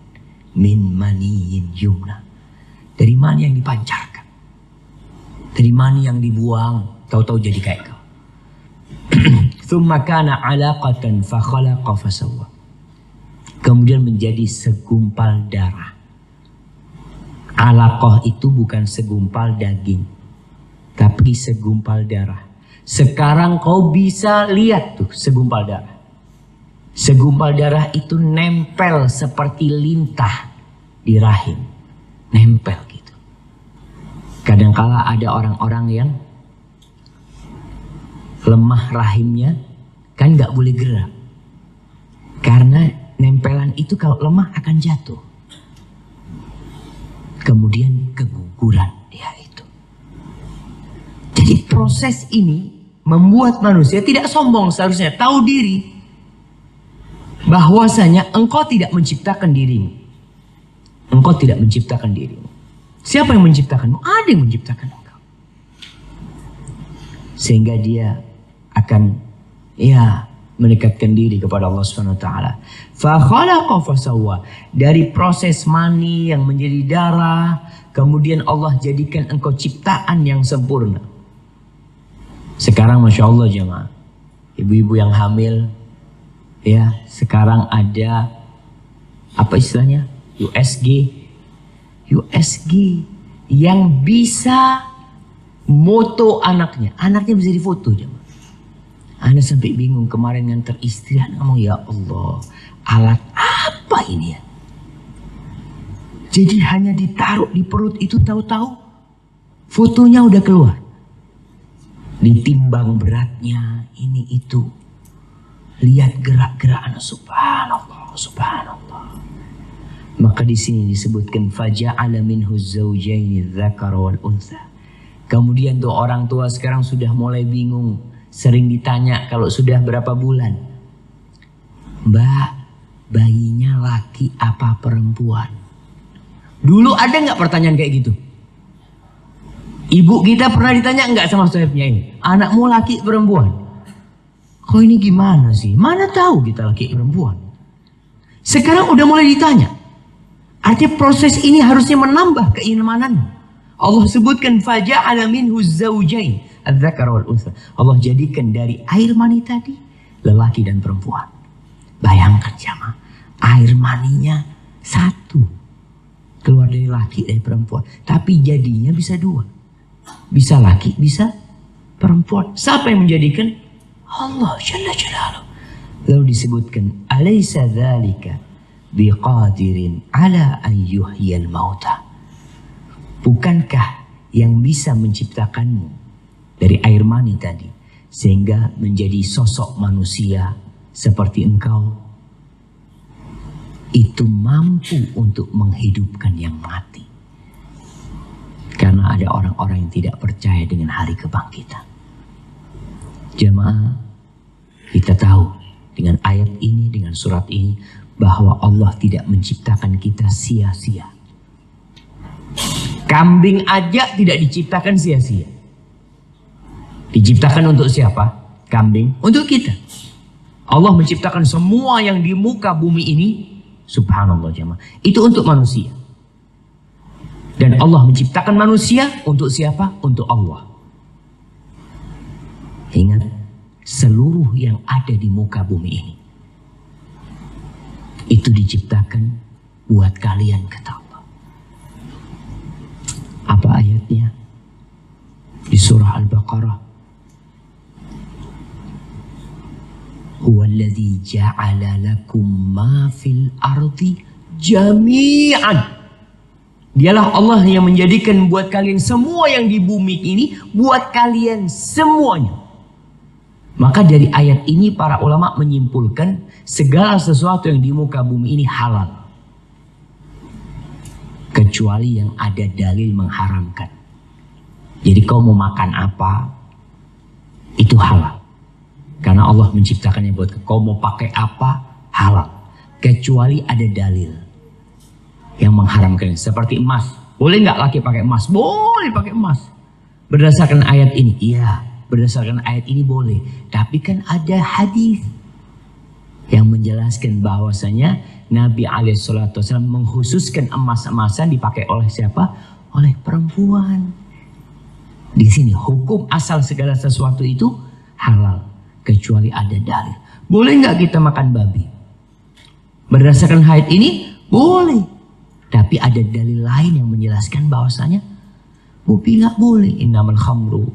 min maniyin yumna. Dari mani yang dipancarkan, dari mani yang dibuang, tahu-tahu jadi kayak kau. Tsumma kana 'alaqatan fa khalaqa fa sawwa. Kemudian menjadi segumpal darah. Alaqah itu bukan segumpal daging, tapi segumpal darah. Sekarang kau bisa lihat tuh segumpal darah. Segumpal darah itu nempel seperti lintah di rahim. Nempel gitu. Kadangkala ada orang-orang yang lemah rahimnya, kan gak boleh gerak. Karena nempelan itu kalau lemah akan jatuh. Kemudian keguguran dia itu. Jadi proses ini membuat manusia tidak sombong seharusnya. Tahu diri. Bahwasanya engkau tidak menciptakan dirimu. Engkau tidak menciptakan dirimu. Siapa yang menciptakanmu? Ada yang menciptakan engkau. Sehingga dia akan mendekatkan diri kepada Allah Subhanahu wa taala. Fa khalaqa fa sawwa. Dari proses mani yang menjadi darah, kemudian Allah jadikan engkau ciptaan yang sempurna. Sekarang Masya Allah jemaah, ibu-ibu yang hamil, ya sekarang ada apa istilahnya, USG yang bisa moto anaknya bisa difoto jemaah. Anda sampai bingung kemarin nganter istri, ngomong ya Allah, alat apa ini ya? Jadi hanya ditaruh di perut itu, tahu-tahu fotonya udah keluar. Ditimbang beratnya ini itu. Lihat gerak-gerak anak, subhanallah, subhanallah. Maka di sini disebutkan faja'ala minhu zawjaini dzakara wal untha. Kemudian tuh orang tua sekarang sudah mulai bingung, sering ditanya kalau sudah berapa bulan, Mbak, bayinya laki apa perempuan? Dulu ada nggak pertanyaan kayak gitu? Ibu kita pernah ditanya enggak sama suaminya ini, anakmu laki perempuan? Kok ini gimana sih? Mana tahu kita laki perempuan? Sekarang udah mulai ditanya. Artinya proses ini harusnya menambah keimanan. Allah sebutkan faja'ala minhu zawjain adz-dzakara wal untha. Allah jadikan dari air mani tadi lelaki dan perempuan. Bayangkan jamaah, air maninya satu. Keluar dari laki dari perempuan, tapi jadinya bisa dua. Bisa laki, bisa perempuan. Siapa yang menjadikan? Allah Jalla Jalaluhu. Lalu disebutkan alaysa dzalika biqadirin ala an yuhyiyal mauta. Bukankah yang bisa menciptakanmu dari air mani tadi sehingga menjadi sosok manusia seperti engkau itu mampu untuk menghidupkan yang mati? Karena ada orang-orang yang tidak percaya dengan hari kebangkitan. Jemaah, kita tahu dengan ayat ini, dengan surat ini, bahwa Allah tidak menciptakan kita sia-sia. Kambing aja tidak diciptakan sia-sia. Diciptakan untuk siapa? Kambing untuk kita. Allah menciptakan semua yang di muka bumi ini, subhanallah jemaah, itu untuk manusia. Dan Allah menciptakan manusia untuk siapa? Untuk Allah. Ingat, seluruh yang ada di muka bumi ini itu diciptakan buat kalian, kata Allah. Apa ayatnya? Di surah Al-Baqarah. Huwallazi ja'ala lakum ma fil ardi jami'an. Dialah Allah yang menjadikan buat kalian semua yang di bumi ini, buat kalian semuanya. Maka dari ayat ini para ulama menyimpulkan segala sesuatu yang di muka bumi ini halal. Kecuali yang ada dalil mengharamkan. Jadi kau mau makan apa, itu halal. Karena Allah menciptakannya buat kau mau pakai apa, halal. Kecuali ada dalil yang mengharamkan. Seperti emas. Boleh nggak laki pakai emas? Boleh pakai emas. Berdasarkan ayat ini, iya. Berdasarkan ayat ini boleh. Tapi kan ada hadis yang menjelaskan bahwasanya Nabi alaihissalatu wassalam mengkhususkan emas-emasan dipakai oleh siapa? Oleh perempuan. Di sini hukum asal segala sesuatu itu halal. Kecuali ada dalil. Boleh nggak kita makan babi? Berdasarkan ayat ini boleh. Tapi ada dalil lain yang menjelaskan bahwasanya babi nggak boleh. Innamal khamru.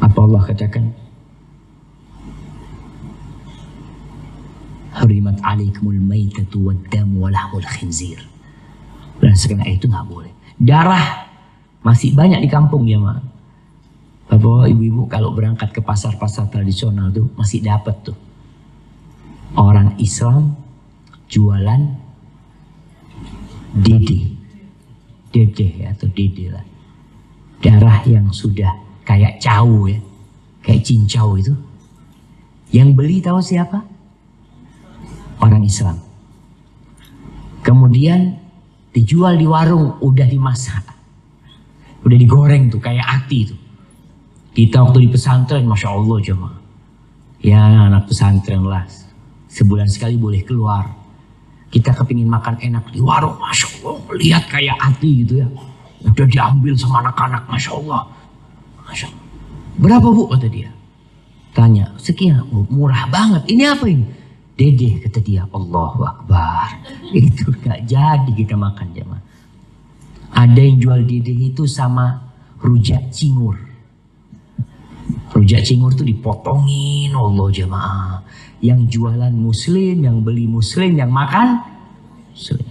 Apa Allah katakan? Hurimat alaikumul maitatu waddamu walahmul khinzir. Berdasarkan ayat itu nggak boleh. Darah masih banyak di kampung ya ma. Bapak ibu-ibu kalau berangkat ke pasar-pasar tradisional tuh masih dapat tuh orang Islam jualan dede ya, atau dede lah, darah yang sudah kayak cau ya, kayak cincau itu. Yang beli tahu siapa? Orang Islam. Kemudian dijual di warung, udah dimasak, udah digoreng tuh kayak ati tuh. Kita waktu di pesantren, masya Allah jemaah, ya anak pesantren lah, sebulan sekali boleh keluar. Kita kepingin makan enak di warung, masya Allah, lihat kayak ati gitu ya, udah diambil sama anak-anak, masya Allah. Masya Allah. Berapa bu? Kata dia. Tanya, sekian. Murah banget. Ini apa ini? Dede, kata dia. Allahu Akbar. Itu gak jadi kita makan jemaah. Ada yang jual dede itu sama rujak cingur. Rujak cingur itu dipotongin, Allah jemaah. Yang jualan muslim, yang beli muslim, yang makan muslim.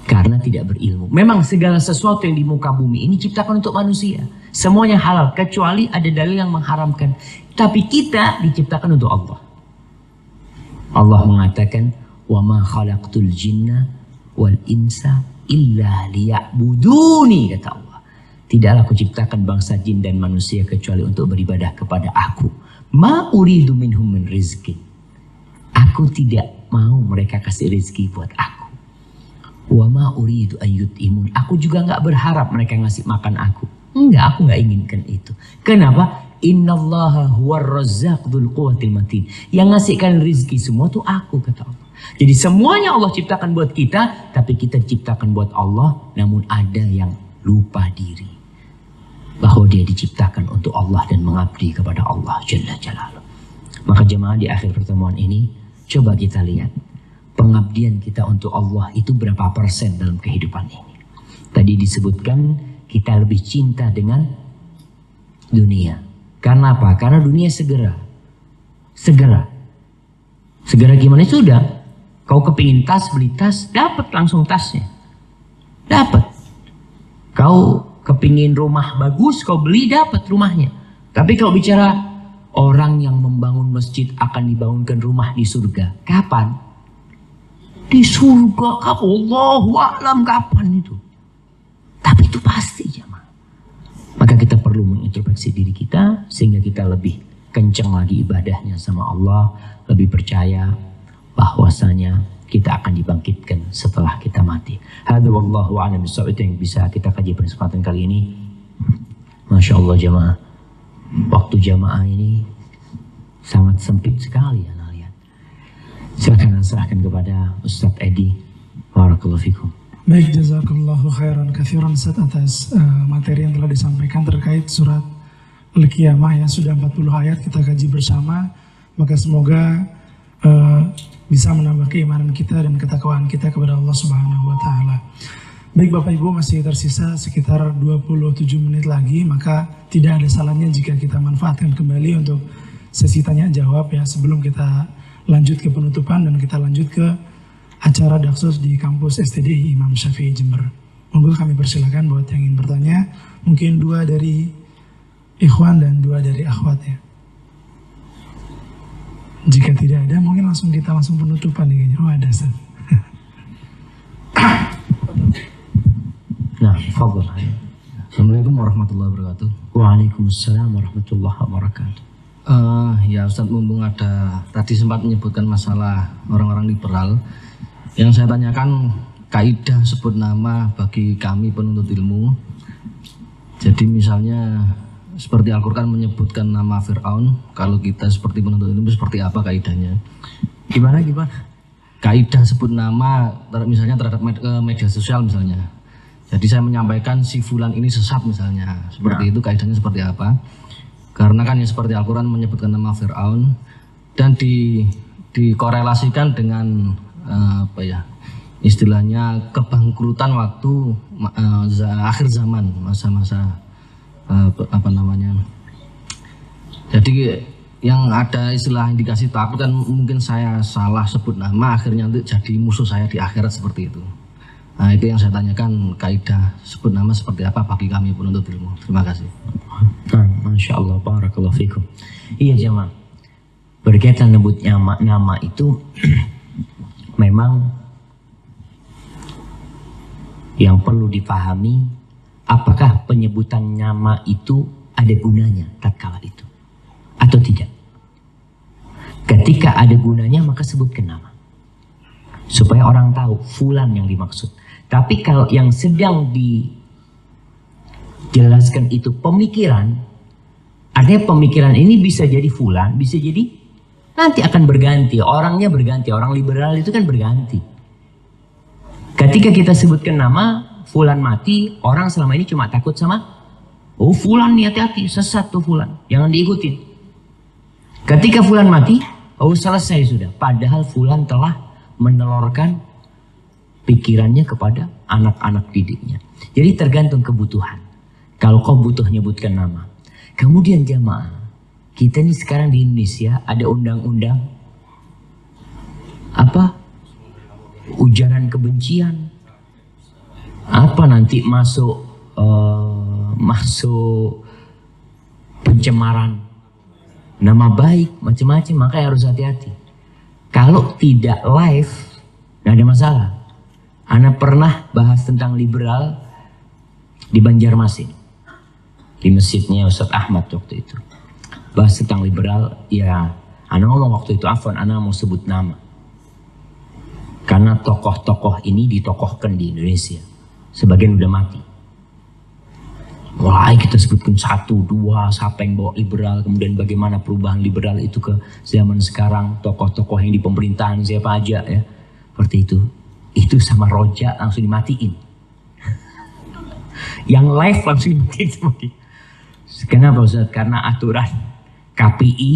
Karena tidak berilmu. Memang segala sesuatu yang di muka bumi ini ciptakan untuk manusia. Semuanya halal. Kecuali ada dalil yang mengharamkan. Tapi kita diciptakan untuk Allah. Allah mengatakan, وَمَا خَلَقْتُ الْجِنَّ وَالْإِنْسَ إِلَّا لِيَعْبُدُونِ, kata Allah. Tidaklah aku ciptakan bangsa jin dan manusia kecuali untuk beribadah kepada aku. مَا أُرِيدُ مِنْهُمْ مِنْ رِزْقٍ. Aku tidak mau mereka kasih rezeki buat aku. Wa ma uridu an yut'imun. Aku juga nggak berharap mereka ngasih makan aku. Enggak, aku nggak inginkan itu. Kenapa? Innallaha huwar razzaq dzul quwwatil matin. Yang ngasihkan rezeki semua tuh aku, kata Allah. Jadi semuanya Allah ciptakan buat kita, tapi kita ciptakan buat Allah, namun ada yang lupa diri bahwa dia diciptakan untuk Allah dan mengabdi kepada Allah Jalla Jalaluh. Maka jemaah, di akhir pertemuan ini coba kita lihat pengabdian kita untuk Allah itu berapa persen dalam kehidupan ini. Tadi disebutkan kita lebih cinta dengan dunia. Karena apa? Karena dunia segera gimana? Sudah, kau kepingin tas, beli tas, dapat langsung tasnya, dapat. Kau kepingin rumah bagus, kau beli, dapat rumahnya. Tapi kalau bicara orang yang membangun masjid akan dibangunkan rumah di surga, kapan? Di surga, Allahu a'lam kapan itu. Tapi itu pasti, jemaah. Maka kita perlu mengintrospeksi diri kita sehingga kita lebih kencang lagi ibadahnya sama Allah, lebih percaya bahwasanya kita akan dibangkitkan setelah kita mati. Hadza wallahu a'lam bissawab. Itu yang bisa kita kaji pada kesempatan kali ini. Masya Allah jamaah, waktu jamaah ini sangat sempit sekali ya, lihat. Silakan serahkan kepada Ustadz Edi. Barakallahu fikum.
Baik, jazakallahu khairan katsiran Ustaz atas materi yang telah disampaikan terkait surat Al-Qiyamah ya. Sudah 40 ayat kita kaji bersama. Maka semoga bisa menambah keimanan kita dan ketakwaan kita kepada Allah Subhanahu wa taala. Baik Bapak Ibu, masih tersisa sekitar 27 menit lagi, maka tidak ada salahnya jika kita manfaatkan kembali untuk sesi tanya jawab ya, sebelum kita lanjut ke penutupan dan kita lanjut ke acara Daksos di kampus STDI Imam Syafi'i Jember. Monggo kami persilakan buat yang ingin bertanya, mungkin 2 dari ikhwan dan 2 dari akhwat ya. Jika tidak ada, mungkin kita langsung penutupan nih kayaknya. Oh ada, Ustaz.
Nah, fadhil.
Assalamualaikum warahmatullahi wabarakatuh.
Waalaikumsalam warahmatullahi wabarakatuh.
Ya Ustaz, mumpung ada tadi sempat menyebutkan masalah orang-orang liberal, yang saya tanyakan kaidah sebut nama bagi kami penuntut ilmu. Jadi misalnya seperti Al-Quran menyebutkan nama Fir'aun, kalau kita seperti penuntut ilmu seperti apa kaidahnya?
Gimana?
Kaidah sebut nama misalnya terhadap media sosial misalnya. Jadi saya menyampaikan si fulan ini sesat misalnya, seperti itu kaidahnya seperti apa? Karena kan ya seperti Al-Quran menyebutkan nama Fir'aun dan dikorelasikan dengan istilahnya kebangkrutan waktu akhir zaman, masa-masa jadi yang ada istilah indikasi takut kan mungkin saya salah sebut nama akhirnya nanti jadi musuh saya di akhirat seperti itu. Nah itu yang saya tanyakan, kaidah sebut nama seperti apa bagi kami penuntut ilmu. Terima kasih.
Masya Allah, barakallahu fikum. Iya jemaah, berkaitan nyebut nama itu memang yang perlu dipahami, apakah penyebutan nama itu ada gunanya tatkala itu atau tidak. Ketika ada gunanya maka sebutkan nama supaya orang tahu fulan yang dimaksud. Tapi kalau yang sedang dijelaskan itu pemikiran, artinya pemikiran ini bisa jadi fulan, bisa jadi nanti akan berganti, orangnya berganti. Orang liberal itu kan berganti. Ketika kita sebutkan nama fulan mati, orang selama ini cuma takut sama oh fulan nih, hati-hati, sesat tuh fulan, jangan diikutin. Ketika fulan mati, oh selesai sudah. Padahal fulan telah menelurkan pikirannya kepada anak-anak didiknya. Jadi tergantung kebutuhan. Kalau kau butuh nyebutkan nama. Kemudian jamaah, kita nih sekarang di Indonesia ada undang-undang apa? Ujaran kebencian. Apa nanti masuk pencemaran nama baik, macam-macam, makanya harus hati-hati. Kalau tidak live, nggak ada masalah. Ana pernah bahas tentang liberal di Banjarmasin, di masjidnya Ustadz Ahmad waktu itu. Bahas tentang liberal, ya Ana ngomong waktu itu, Ana mau sebut nama. Karena tokoh-tokoh ini ditokohkan di Indonesia. Sebagian udah mati. Mulai kita sebutkan 1, 2, siapa yang bawa liberal, kemudian bagaimana perubahan liberal itu ke zaman sekarang, tokoh-tokoh yang di pemerintahan siapa aja ya. Seperti itu. Itu sama Roja langsung dimatiin. Yang live langsung dimatiin. Kenapa Ustaz? Karena aturan KPI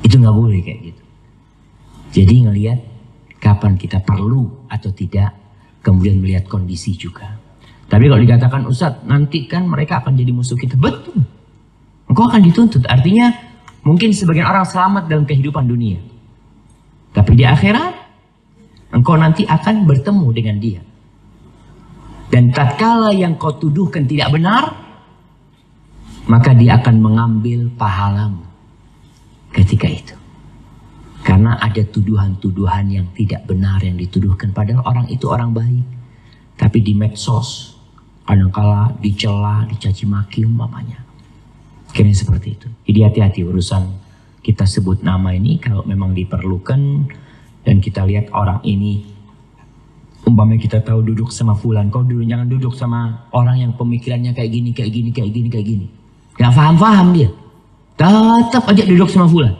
itu nggak boleh kayak gitu. Jadi ngelihat kapan kita perlu atau tidak, kemudian melihat kondisi juga. Tapi kalau dikatakan Ustaz, nanti kan mereka akan jadi musuh kita. Betul. Engkau akan dituntut. Artinya mungkin sebagian orang selamat dalam kehidupan dunia. Tapi di akhirat, engkau nanti akan bertemu dengan dia. Dan tatkala yang kau tuduhkan tidak benar, maka dia akan mengambil pahalamu ketika itu. Karena ada tuduhan-tuduhan yang tidak benar yang dituduhkan. Padahal orang itu orang baik. Tapi di medsos, kadangkala dicela, dicaci maki umpamanya. Kira seperti itu. Jadi hati-hati urusan kita sebut nama ini kalau memang diperlukan. Dan kita lihat orang ini, umpamanya kita tahu duduk sama fulan. Kau dulu jangan duduk sama orang yang pemikirannya kayak gini, kayak gini, kayak gini, kayak gini. Gak paham-paham dia. Tetap aja duduk sama fulan.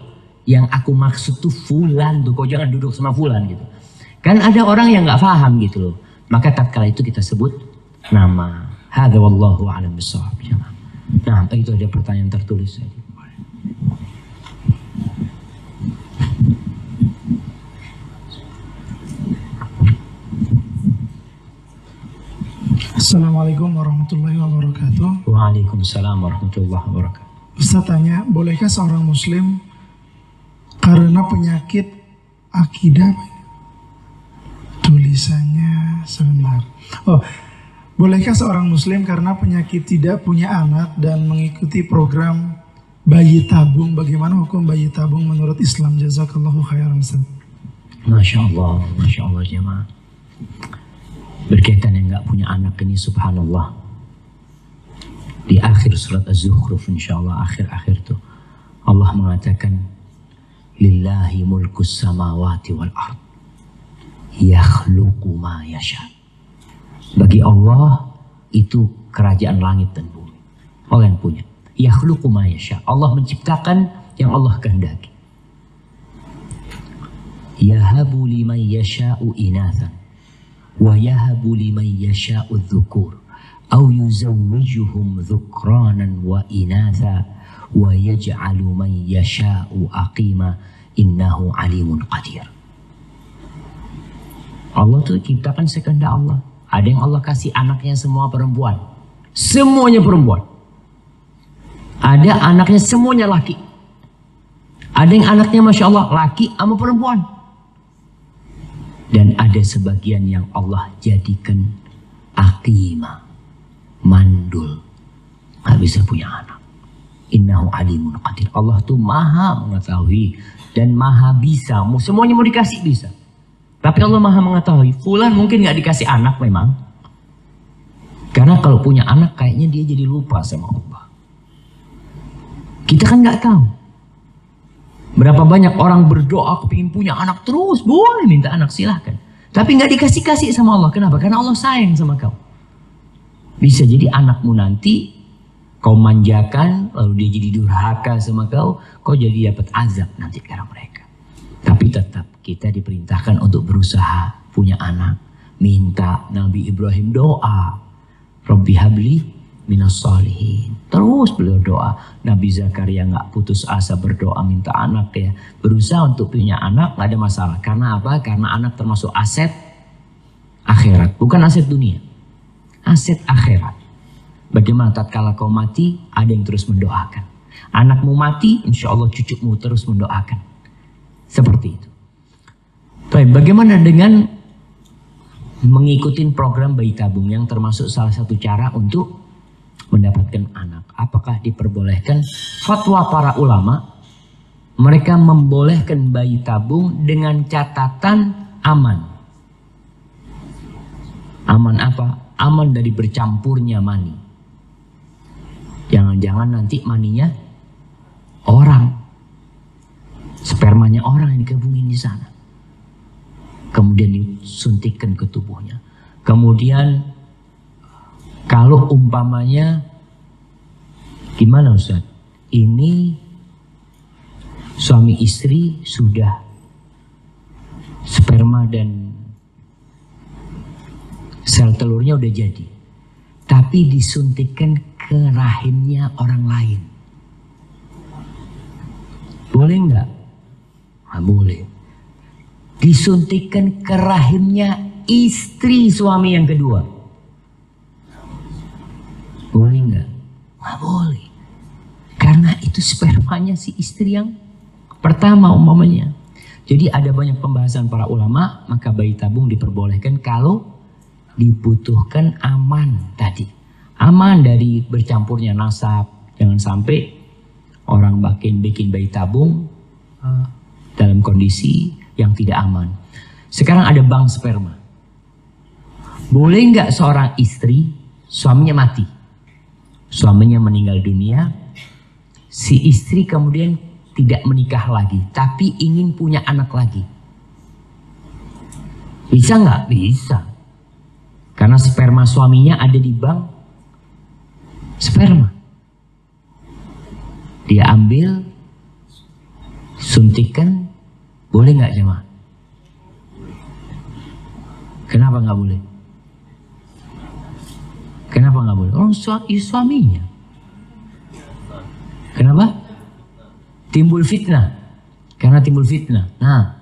Yang aku maksud tuh fulan tuh. Kau jangan duduk sama fulan gitu. Kan ada orang yang gak paham gitu loh. Maka tatkala itu kita sebut nama. Hadza wallahu a'lam bishawab. Nah, itu ada pertanyaan tertulis.
Assalamualaikum warahmatullahi wabarakatuh.
Waalaikumsalam warahmatullahi wabarakatuh.
Ustaz tanya, bolehkah seorang muslim karena penyakit akidah, tulisannya sebentar. Bolehkah seorang muslim karena penyakit tidak punya anak dan mengikuti program bayi tabung? Bagaimana hukum bayi tabung menurut Islam? Jazakallahu khairan Ustaz.
Masya Allah jemaah. Berkaitan yang gak punya anak ini subhanallah. Di akhir surat Az-Zukhruf insyaallah akhir-akhir itu Allah mengatakan lillahi mulkus samawati wal ard yakhluqu ma yasha. Bagi Allah itu kerajaan langit dan bumi. Allah yang punya. Yakhluqu ma yasha. Allah menciptakan yang Allah kehendaki. Yahabu liman yasha'u inathan wa yahabu liman yasha'u dhukur aw yuzawwijuhum dhukranan wa inatha wa yaj'alu man yasha'u aqima innahu alimun qadir. Allah tuh ciptakan sekehendak Allah. Ada yang Allah kasih anaknya semua perempuan. Semuanya perempuan. Ada anaknya semuanya laki. Ada yang anaknya Masya Allah laki sama perempuan. Dan ada sebagian yang Allah jadikan aqima, mandul, gak bisa punya anak. Innahu alimun qadir. Allah tuh maha mengetahui dan maha bisa. Semuanya mau dikasih bisa. Tapi Allah maha mengetahui. Fulan mungkin gak dikasih anak memang. Karena kalau punya anak kayaknya dia jadi lupa sama Allah. Kita kan gak tahu. Berapa banyak orang berdoa kepingin punya anak terus. Boleh minta anak silahkan. Tapi gak dikasih-kasih sama Allah. Kenapa? Karena Allah sayang sama kau. Bisa jadi anakmu nanti kau manjakan. Lalu dia jadi durhaka sama kau. Kau jadi dapat azab nanti karena mereka. Tapi tetap kita diperintahkan untuk berusaha punya anak. Minta Nabi Ibrahim doa. Rabbi habli minas salihin. Terus beliau doa. Nabi Zakaria gak putus asa berdoa minta anak ya. Berusaha untuk punya anak gak ada masalah. Karena apa? Karena anak termasuk aset akhirat. Bukan aset dunia. Aset akhirat. Bagaimana tatkala kau mati ada yang terus mendoakan. Anakmu mati insya Allah cucumu terus mendoakan. Seperti itu. Baik, bagaimana dengan mengikuti program bayi tabung yang termasuk salah satu cara untuk mendapatkan anak? Apakah diperbolehkan? Fatwa para ulama, mereka membolehkan bayi tabung dengan catatan aman. Aman apa? Aman dari bercampurnya mani. Jangan-jangan nanti maninya orang, spermanya orang yang digabungin di sana. kemudian disuntikkan ke tubuhnya. Kemudian kalau umpamanya gimana Ustaz? Ini suami istri sudah sperma dan sel telurnya udah jadi, tapi disuntikkan ke rahimnya orang lain. Boleh nggak? Nggak boleh. Disuntikkan ke rahimnya istri suami yang kedua. Boleh nggak? Nggak boleh. Karena itu spermanya si istri yang pertama umpamanya. Jadi ada banyak pembahasan para ulama, maka bayi tabung diperbolehkan kalau dibutuhkan aman tadi. Aman dari bercampurnya nasab. Jangan sampai orang bikin bayi tabung dalam kondisi yang tidak aman. Sekarang ada bank sperma. Boleh nggak seorang istri, suaminya mati, suaminya meninggal dunia, si istri kemudian tidak menikah lagi, tapi ingin punya anak lagi? Bisa nggak? Bisa. Karena sperma suaminya ada di bank sperma. Dia ambil, suntikan, boleh nggak jemaah? Kenapa nggak boleh? Kenapa nggak boleh? Oh, suaminya. Kenapa? Timbul fitnah. Karena timbul fitnah. Nah,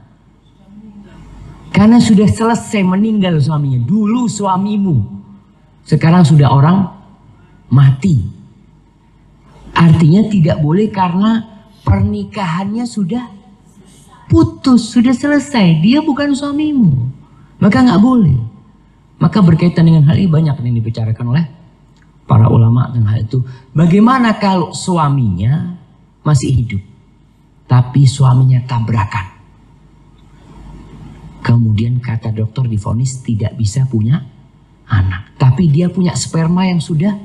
karena sudah selesai meninggal suaminya. Dulu suamimu, sekarang sudah orang mati. Artinya tidak boleh karena pernikahannya sudah putus, sudah selesai. Dia bukan suamimu, maka nggak boleh. Maka berkaitan dengan hal ini banyak yang dibicarakan oleh para ulama tentang hal itu. Bagaimana kalau suaminya masih hidup, tapi suaminya tabrakan? Kemudian kata dokter divonis tidak bisa punya anak, tapi dia punya sperma yang sudah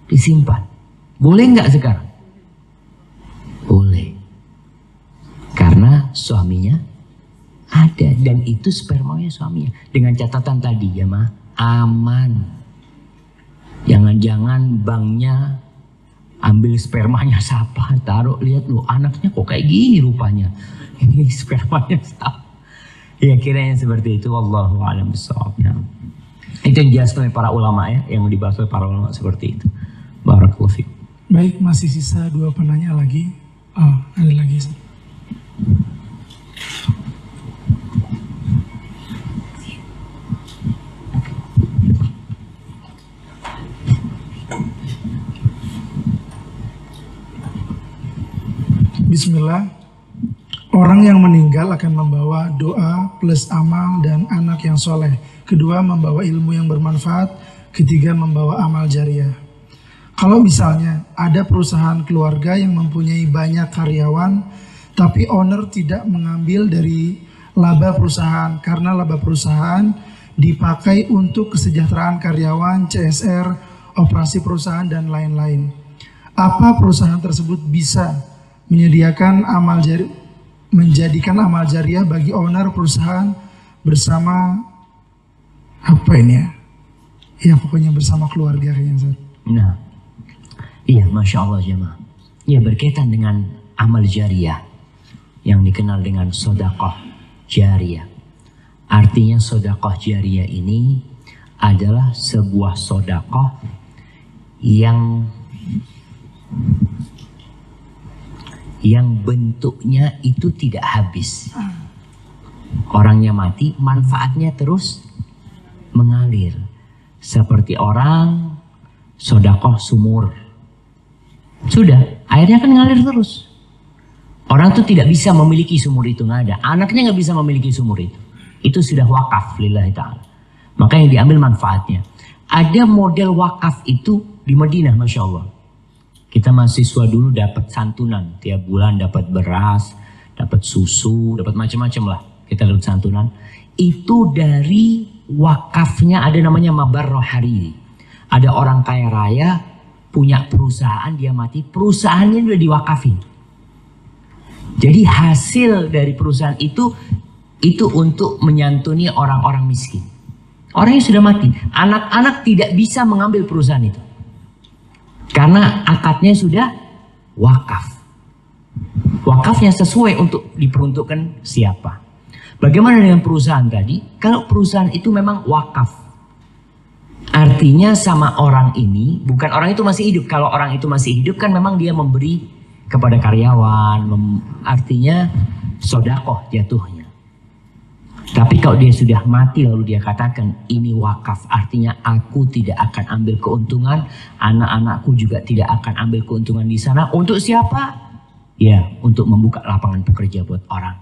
disimpan. Boleh nggak sekarang? Boleh. Karena suaminya ada dan itu spermanya suaminya. Dengan catatan tadi ya mah, aman. Jangan-jangan banknya ambil spermanya siapa, taruh, lihat lu anaknya kok kayak gini rupanya. Ini spermanya siapa? Ya kiranya seperti itu. Wallahu a'lam bishawab. Itu yang dijelaskan oleh para ulama ya, yang dibahas oleh para ulama seperti itu. Barakallahu fiik.
Baik, masih sisa 2 penanya lagi. Oh, ada lagi. Bismillah. Orang yang meninggal akan membawa doa plus amal dan anak yang soleh. Kedua, membawa ilmu yang bermanfaat. Ketiga, membawa amal jariah. Kalau misalnya ada perusahaan keluarga yang mempunyai banyak karyawan, tapi owner tidak mengambil dari laba perusahaan karena laba perusahaan dipakai untuk kesejahteraan karyawan, CSR, operasi perusahaan dan lain-lain. Apa perusahaan tersebut bisa menyediakan menjadikan amal jariah bagi owner perusahaan bersama apa ini ya? Ya pokoknya bersama keluarga kayaknya.
Nah, iya, masya Allah jemaah. Ya berkaitan dengan amal jariah yang dikenal dengan sedekah jariah. Artinya sedekah jariah ini adalah sebuah sedekah yang bentuknya itu tidak habis. Orangnya mati, manfaatnya terus mengalir. Seperti orang sedekah sumur. Sudah, airnya kan ngalir terus. Orang tuh tidak bisa memiliki sumur itu, nggak ada. Anaknya nggak bisa memiliki sumur itu. Itu sudah wakaf lillahi ta'ala. Maka yang diambil manfaatnya. Ada model wakaf itu di Madinah, Masya Allah. Kita mahasiswa dulu dapat santunan. Tiap bulan dapat beras, dapat susu, dapat macam-macam lah. Kita dapat santunan. Itu dari wakafnya, ada namanya Mabarroh Hariri. Ada orang kaya raya, punya perusahaan, dia mati, perusahaannya udah diwakafin. Jadi hasil dari perusahaan itu itu untuk menyantuni orang-orang miskin. Orang yang sudah mati, anak-anak tidak bisa mengambil perusahaan itu. Karena akadnya sudah wakaf. Wakafnya sesuai untuk diperuntukkan siapa. Bagaimana dengan perusahaan tadi? Kalau perusahaan itu memang wakaf, artinya sama orang ini, bukan orang itu masih hidup. Kalau orang itu masih hidup kan memang dia memberi kepada karyawan, artinya sodakoh jatuhnya. Tapi kalau dia sudah mati lalu dia katakan ini wakaf, artinya aku tidak akan ambil keuntungan, anak-anakku juga tidak akan ambil keuntungan di sana. Untuk siapa? Ya, untuk membuka lapangan pekerja buat orang,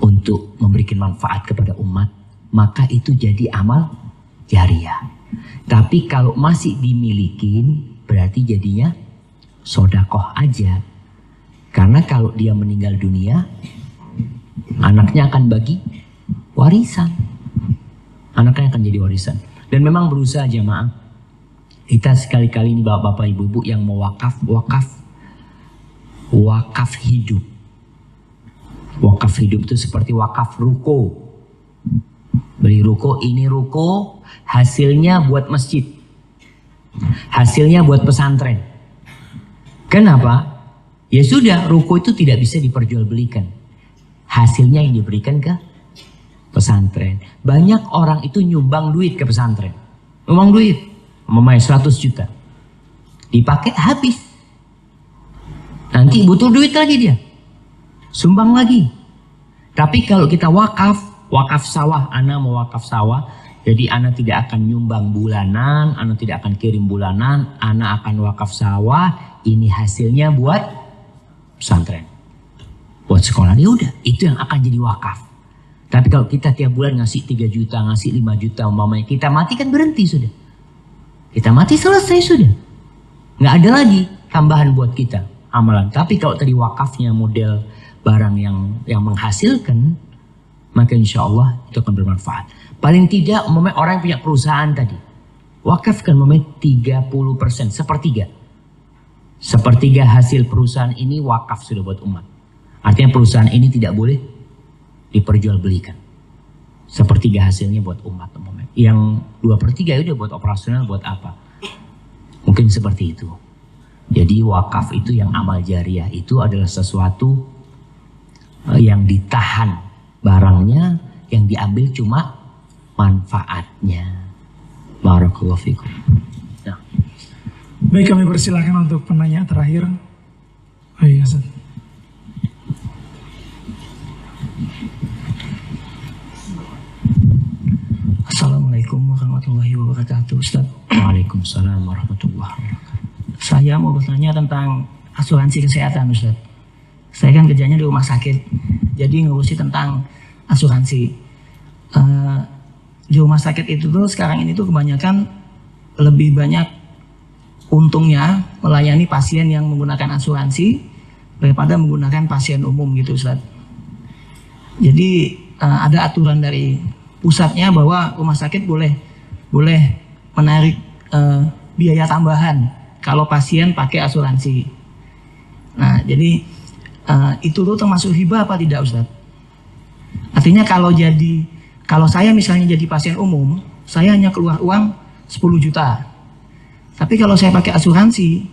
untuk memberikan manfaat kepada umat, maka itu jadi amal jariah. Tapi kalau masih dimilikin, berarti jadinya sodakoh aja. Karena kalau dia meninggal dunia, anaknya akan bagi warisan. Anaknya akan jadi warisan. Dan memang berusaha jamaah, kita sekali-kali ini bapak-bapak ibu-ibu yang mau wakaf hidup. Wakaf hidup itu seperti wakaf ruko. Beli ruko, ini ruko hasilnya buat masjid, hasilnya buat pesantren. Kenapa? Ya sudah, ruko itu tidak bisa diperjualbelikan, hasilnya yang diberikan ke pesantren. Banyak orang itu nyumbang duit ke pesantren, nyumbang duit, memang 100 juta, dipakai habis, nanti butuh duit lagi dia, sumbang lagi. Tapi kalau kita wakaf sawah, ana mau wakaf sawah, jadi ana tidak akan nyumbang bulanan, ana tidak akan kirim bulanan, ana akan wakaf sawah, ini hasilnya buat pesantren, buat sekolah. Ya udah, itu yang akan jadi wakaf. Tapi kalau kita tiap bulan ngasih 3 juta, ngasih 5 juta, umpamanya kita mati kan berhenti sudah. Kita mati selesai sudah. Nggak ada lagi tambahan buat kita amalan. Tapi kalau tadi wakafnya model barang yang menghasilkan, maka insya Allah itu akan bermanfaat. Paling tidak umpamanya orang yang punya perusahaan tadi, wakafkan umpamanya 30%, sepertiga hasil perusahaan ini wakaf sudah buat umat. Artinya perusahaan ini tidak boleh diperjualbelikan. Sepertiga hasilnya buat umat. Yang 2/3 udah buat operasional, buat apa? Mungkin seperti itu. Jadi wakaf itu yang amal jariah itu adalah sesuatu yang ditahan barangnya, yang diambil cuma manfaatnya. Barakallahu fikum. Nah.
Baik, kami persilakan untuk penanya terakhir. Oh iya, Ustaz.
Assalamualaikum warahmatullahi wabarakatuh, Ustaz.
Waalaikumsalam warahmatullahi wabarakatuh.
Saya mau bertanya tentang asuransi kesehatan, Ustaz. Saya kan kerjanya di rumah sakit, jadi ngurusi tentang asuransi. Di rumah sakit itu tuh sekarang ini tuh kebanyakan lebih banyak untungnya melayani pasien yang menggunakan asuransi daripada menggunakan pasien umum gitu, Ustaz. Jadi ada aturan dari pusatnya bahwa rumah sakit boleh menarik biaya tambahan kalau pasien pakai asuransi. Nah, jadi itu tuh termasuk hibah apa tidak, Ustaz? Artinya kalau saya misalnya jadi pasien umum, saya hanya keluar uang 10 juta. Tapi kalau saya pakai asuransi,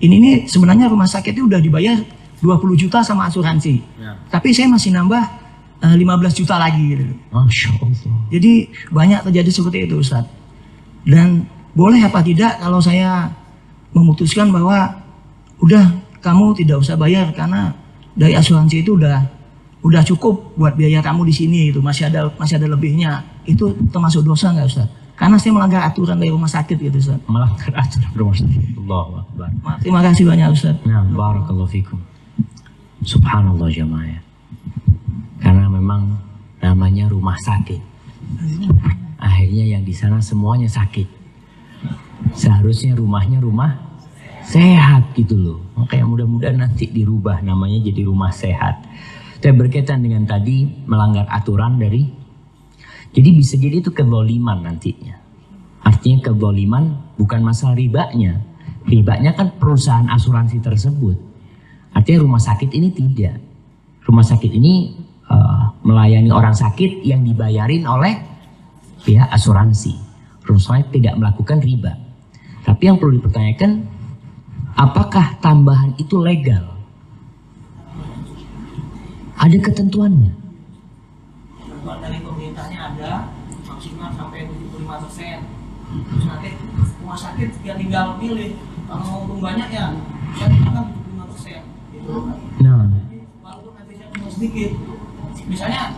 ini nih sebenarnya rumah sakit itu udah dibayar 20 juta sama asuransi. Ya. Tapi saya masih nambah 15 juta lagi gitu.
Masya Allah.
Jadi banyak terjadi seperti itu, Ustaz. Dan boleh apa tidak kalau saya memutuskan bahwa udah kamu tidak usah bayar karena dari asuransi itu udah cukup buat biaya kamu di sini itu, masih ada lebihnya. Itu termasuk dosa nggak, Ustaz? Karena saya melanggar aturan dari rumah sakit gitu, Ustaz.
Melanggar aturan rumah sakit. Allahu Akbar.
Terima kasih banyak, Ustaz.
Nah, barakallahu fikum. Subhanallah jamaah. Karena memang namanya rumah sakit. Akhirnya yang di sana semuanya sakit. Seharusnya rumahnya rumah sehat gitu loh. Makanya mudah-mudahan nanti dirubah namanya jadi rumah sehat. Tapi berkaitan dengan tadi melanggar aturan dari, jadi bisa jadi itu kezaliman nantinya. Artinya kezaliman bukan masalah ribanya. Ribanya kan perusahaan asuransi tersebut. Artinya rumah sakit ini tidak. Rumah sakit ini melayani orang sakit yang dibayarin oleh pihak asuransi. Rasulullah tidak melakukan riba. Tapi yang perlu dipertanyakan, apakah tambahan itu legal? Ada ketentuannya.
Ketentuan dari pemerintahnya ada maksimal sampai 75%. Terus nanti rumah sakit tinggal milih, kalau mau untung banyak ya bisa dikenakan 75%. Gitu.
Nah,
Walaupun nanti cuma sedikit, misalnya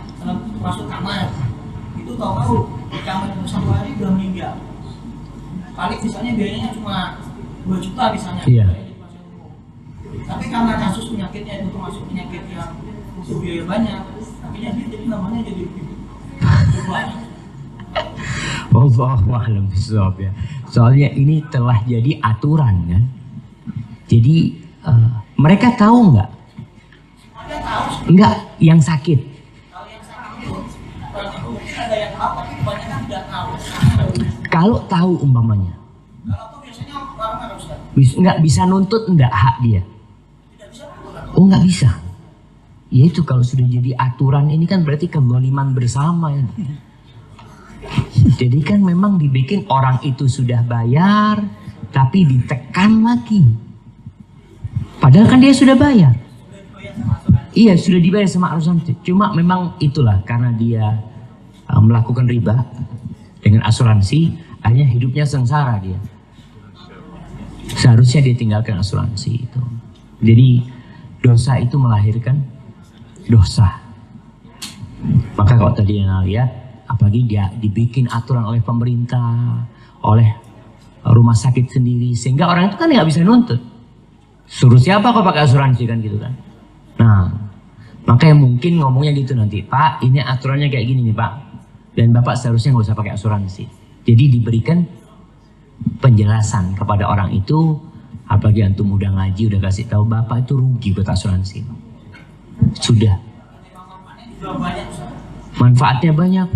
masuk kamar, itu tahu-tahu di kamar itu satu hari udah meninggal. Paling misalnya biayanya cuma 2 juta misalnya.
Iya.
Tapi karena kasus penyakitnya itu termasuk penyakit yang butuh biaya banyak, akhirnya dia jadi namanya jadi banyak.
Wallahu a'lam bishawab ya. Soalnya ini telah jadi aturan kan. Jadi mereka tahu nggak?
Ada tahu,
Enggak, yang sakit.
kalau yang sakit itu mungkin ada yang tahu, tapi kebanyakan tidak tahu.
Kalau tahu umpamanya,
Kalau itu biasanya orang harus
nggak bisa nuntut enggak hak dia.
tidak bisa bukan.
Oh nggak bisa. Ya itu kalau sudah jadi aturan ini kan berarti kezaliman bersama ini. Jadi kan memang dibikin orang itu sudah bayar tapi ditekan lagi. Padahal kan dia sudah bayar. Iya sudah dibayar sama asuransi. Cuma memang itulah karena dia melakukan riba dengan asuransi, akhirnya hidupnya sengsara dia. Seharusnya dia tinggalkan asuransi itu. Jadi dosa itu melahirkan dosa. Maka kalau tadi yang lihat, apalagi dia dibikin aturan oleh pemerintah, oleh rumah sakit sendiri, sehingga orang itu kan nggak bisa nuntut. Suruh siapa kok pakai asuransi kan gitu kan? Nah, makanya mungkin ngomongnya gitu nanti, Pak, ini aturannya kayak gini nih Pak, dan Bapak seharusnya nggak usah pakai asuransi. Jadi diberikan penjelasan kepada orang itu, apalagi antum udah ngaji, udah kasih tahu Bapak itu rugi buat asuransi. Sudah. Manfaatnya banyak.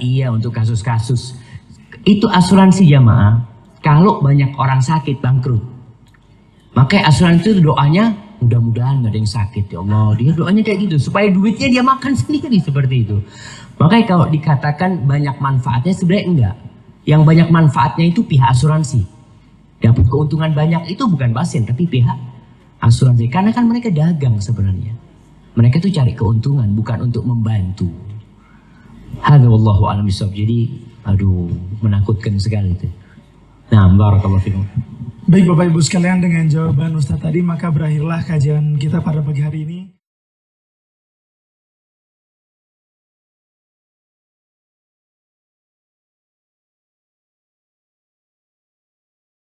Iya untuk kasus-kasus. Itu asuransi jamaah. Kalau banyak orang sakit bangkrut, makanya asuransi itu doanya mudah-mudahan gak ada yang sakit ya Allah. Dia doanya kayak gitu supaya duitnya dia makan sendiri seperti itu. Makanya kalau dikatakan banyak manfaatnya sebenarnya enggak. Yang banyak manfaatnya itu pihak asuransi. Dapat keuntungan banyak itu bukan pasien tapi pihak asuransi. Karena kan mereka dagang sebenarnya. Mereka tuh cari keuntungan bukan untuk membantu. Hadza wallahu a'lam bishawab. Jadi aduh menakutkan sekali itu. Nah, barakallahu fikum.
Baik Bapak Ibu sekalian, dengan jawaban Ustadz tadi maka berakhirlah kajian kita pada pagi hari ini.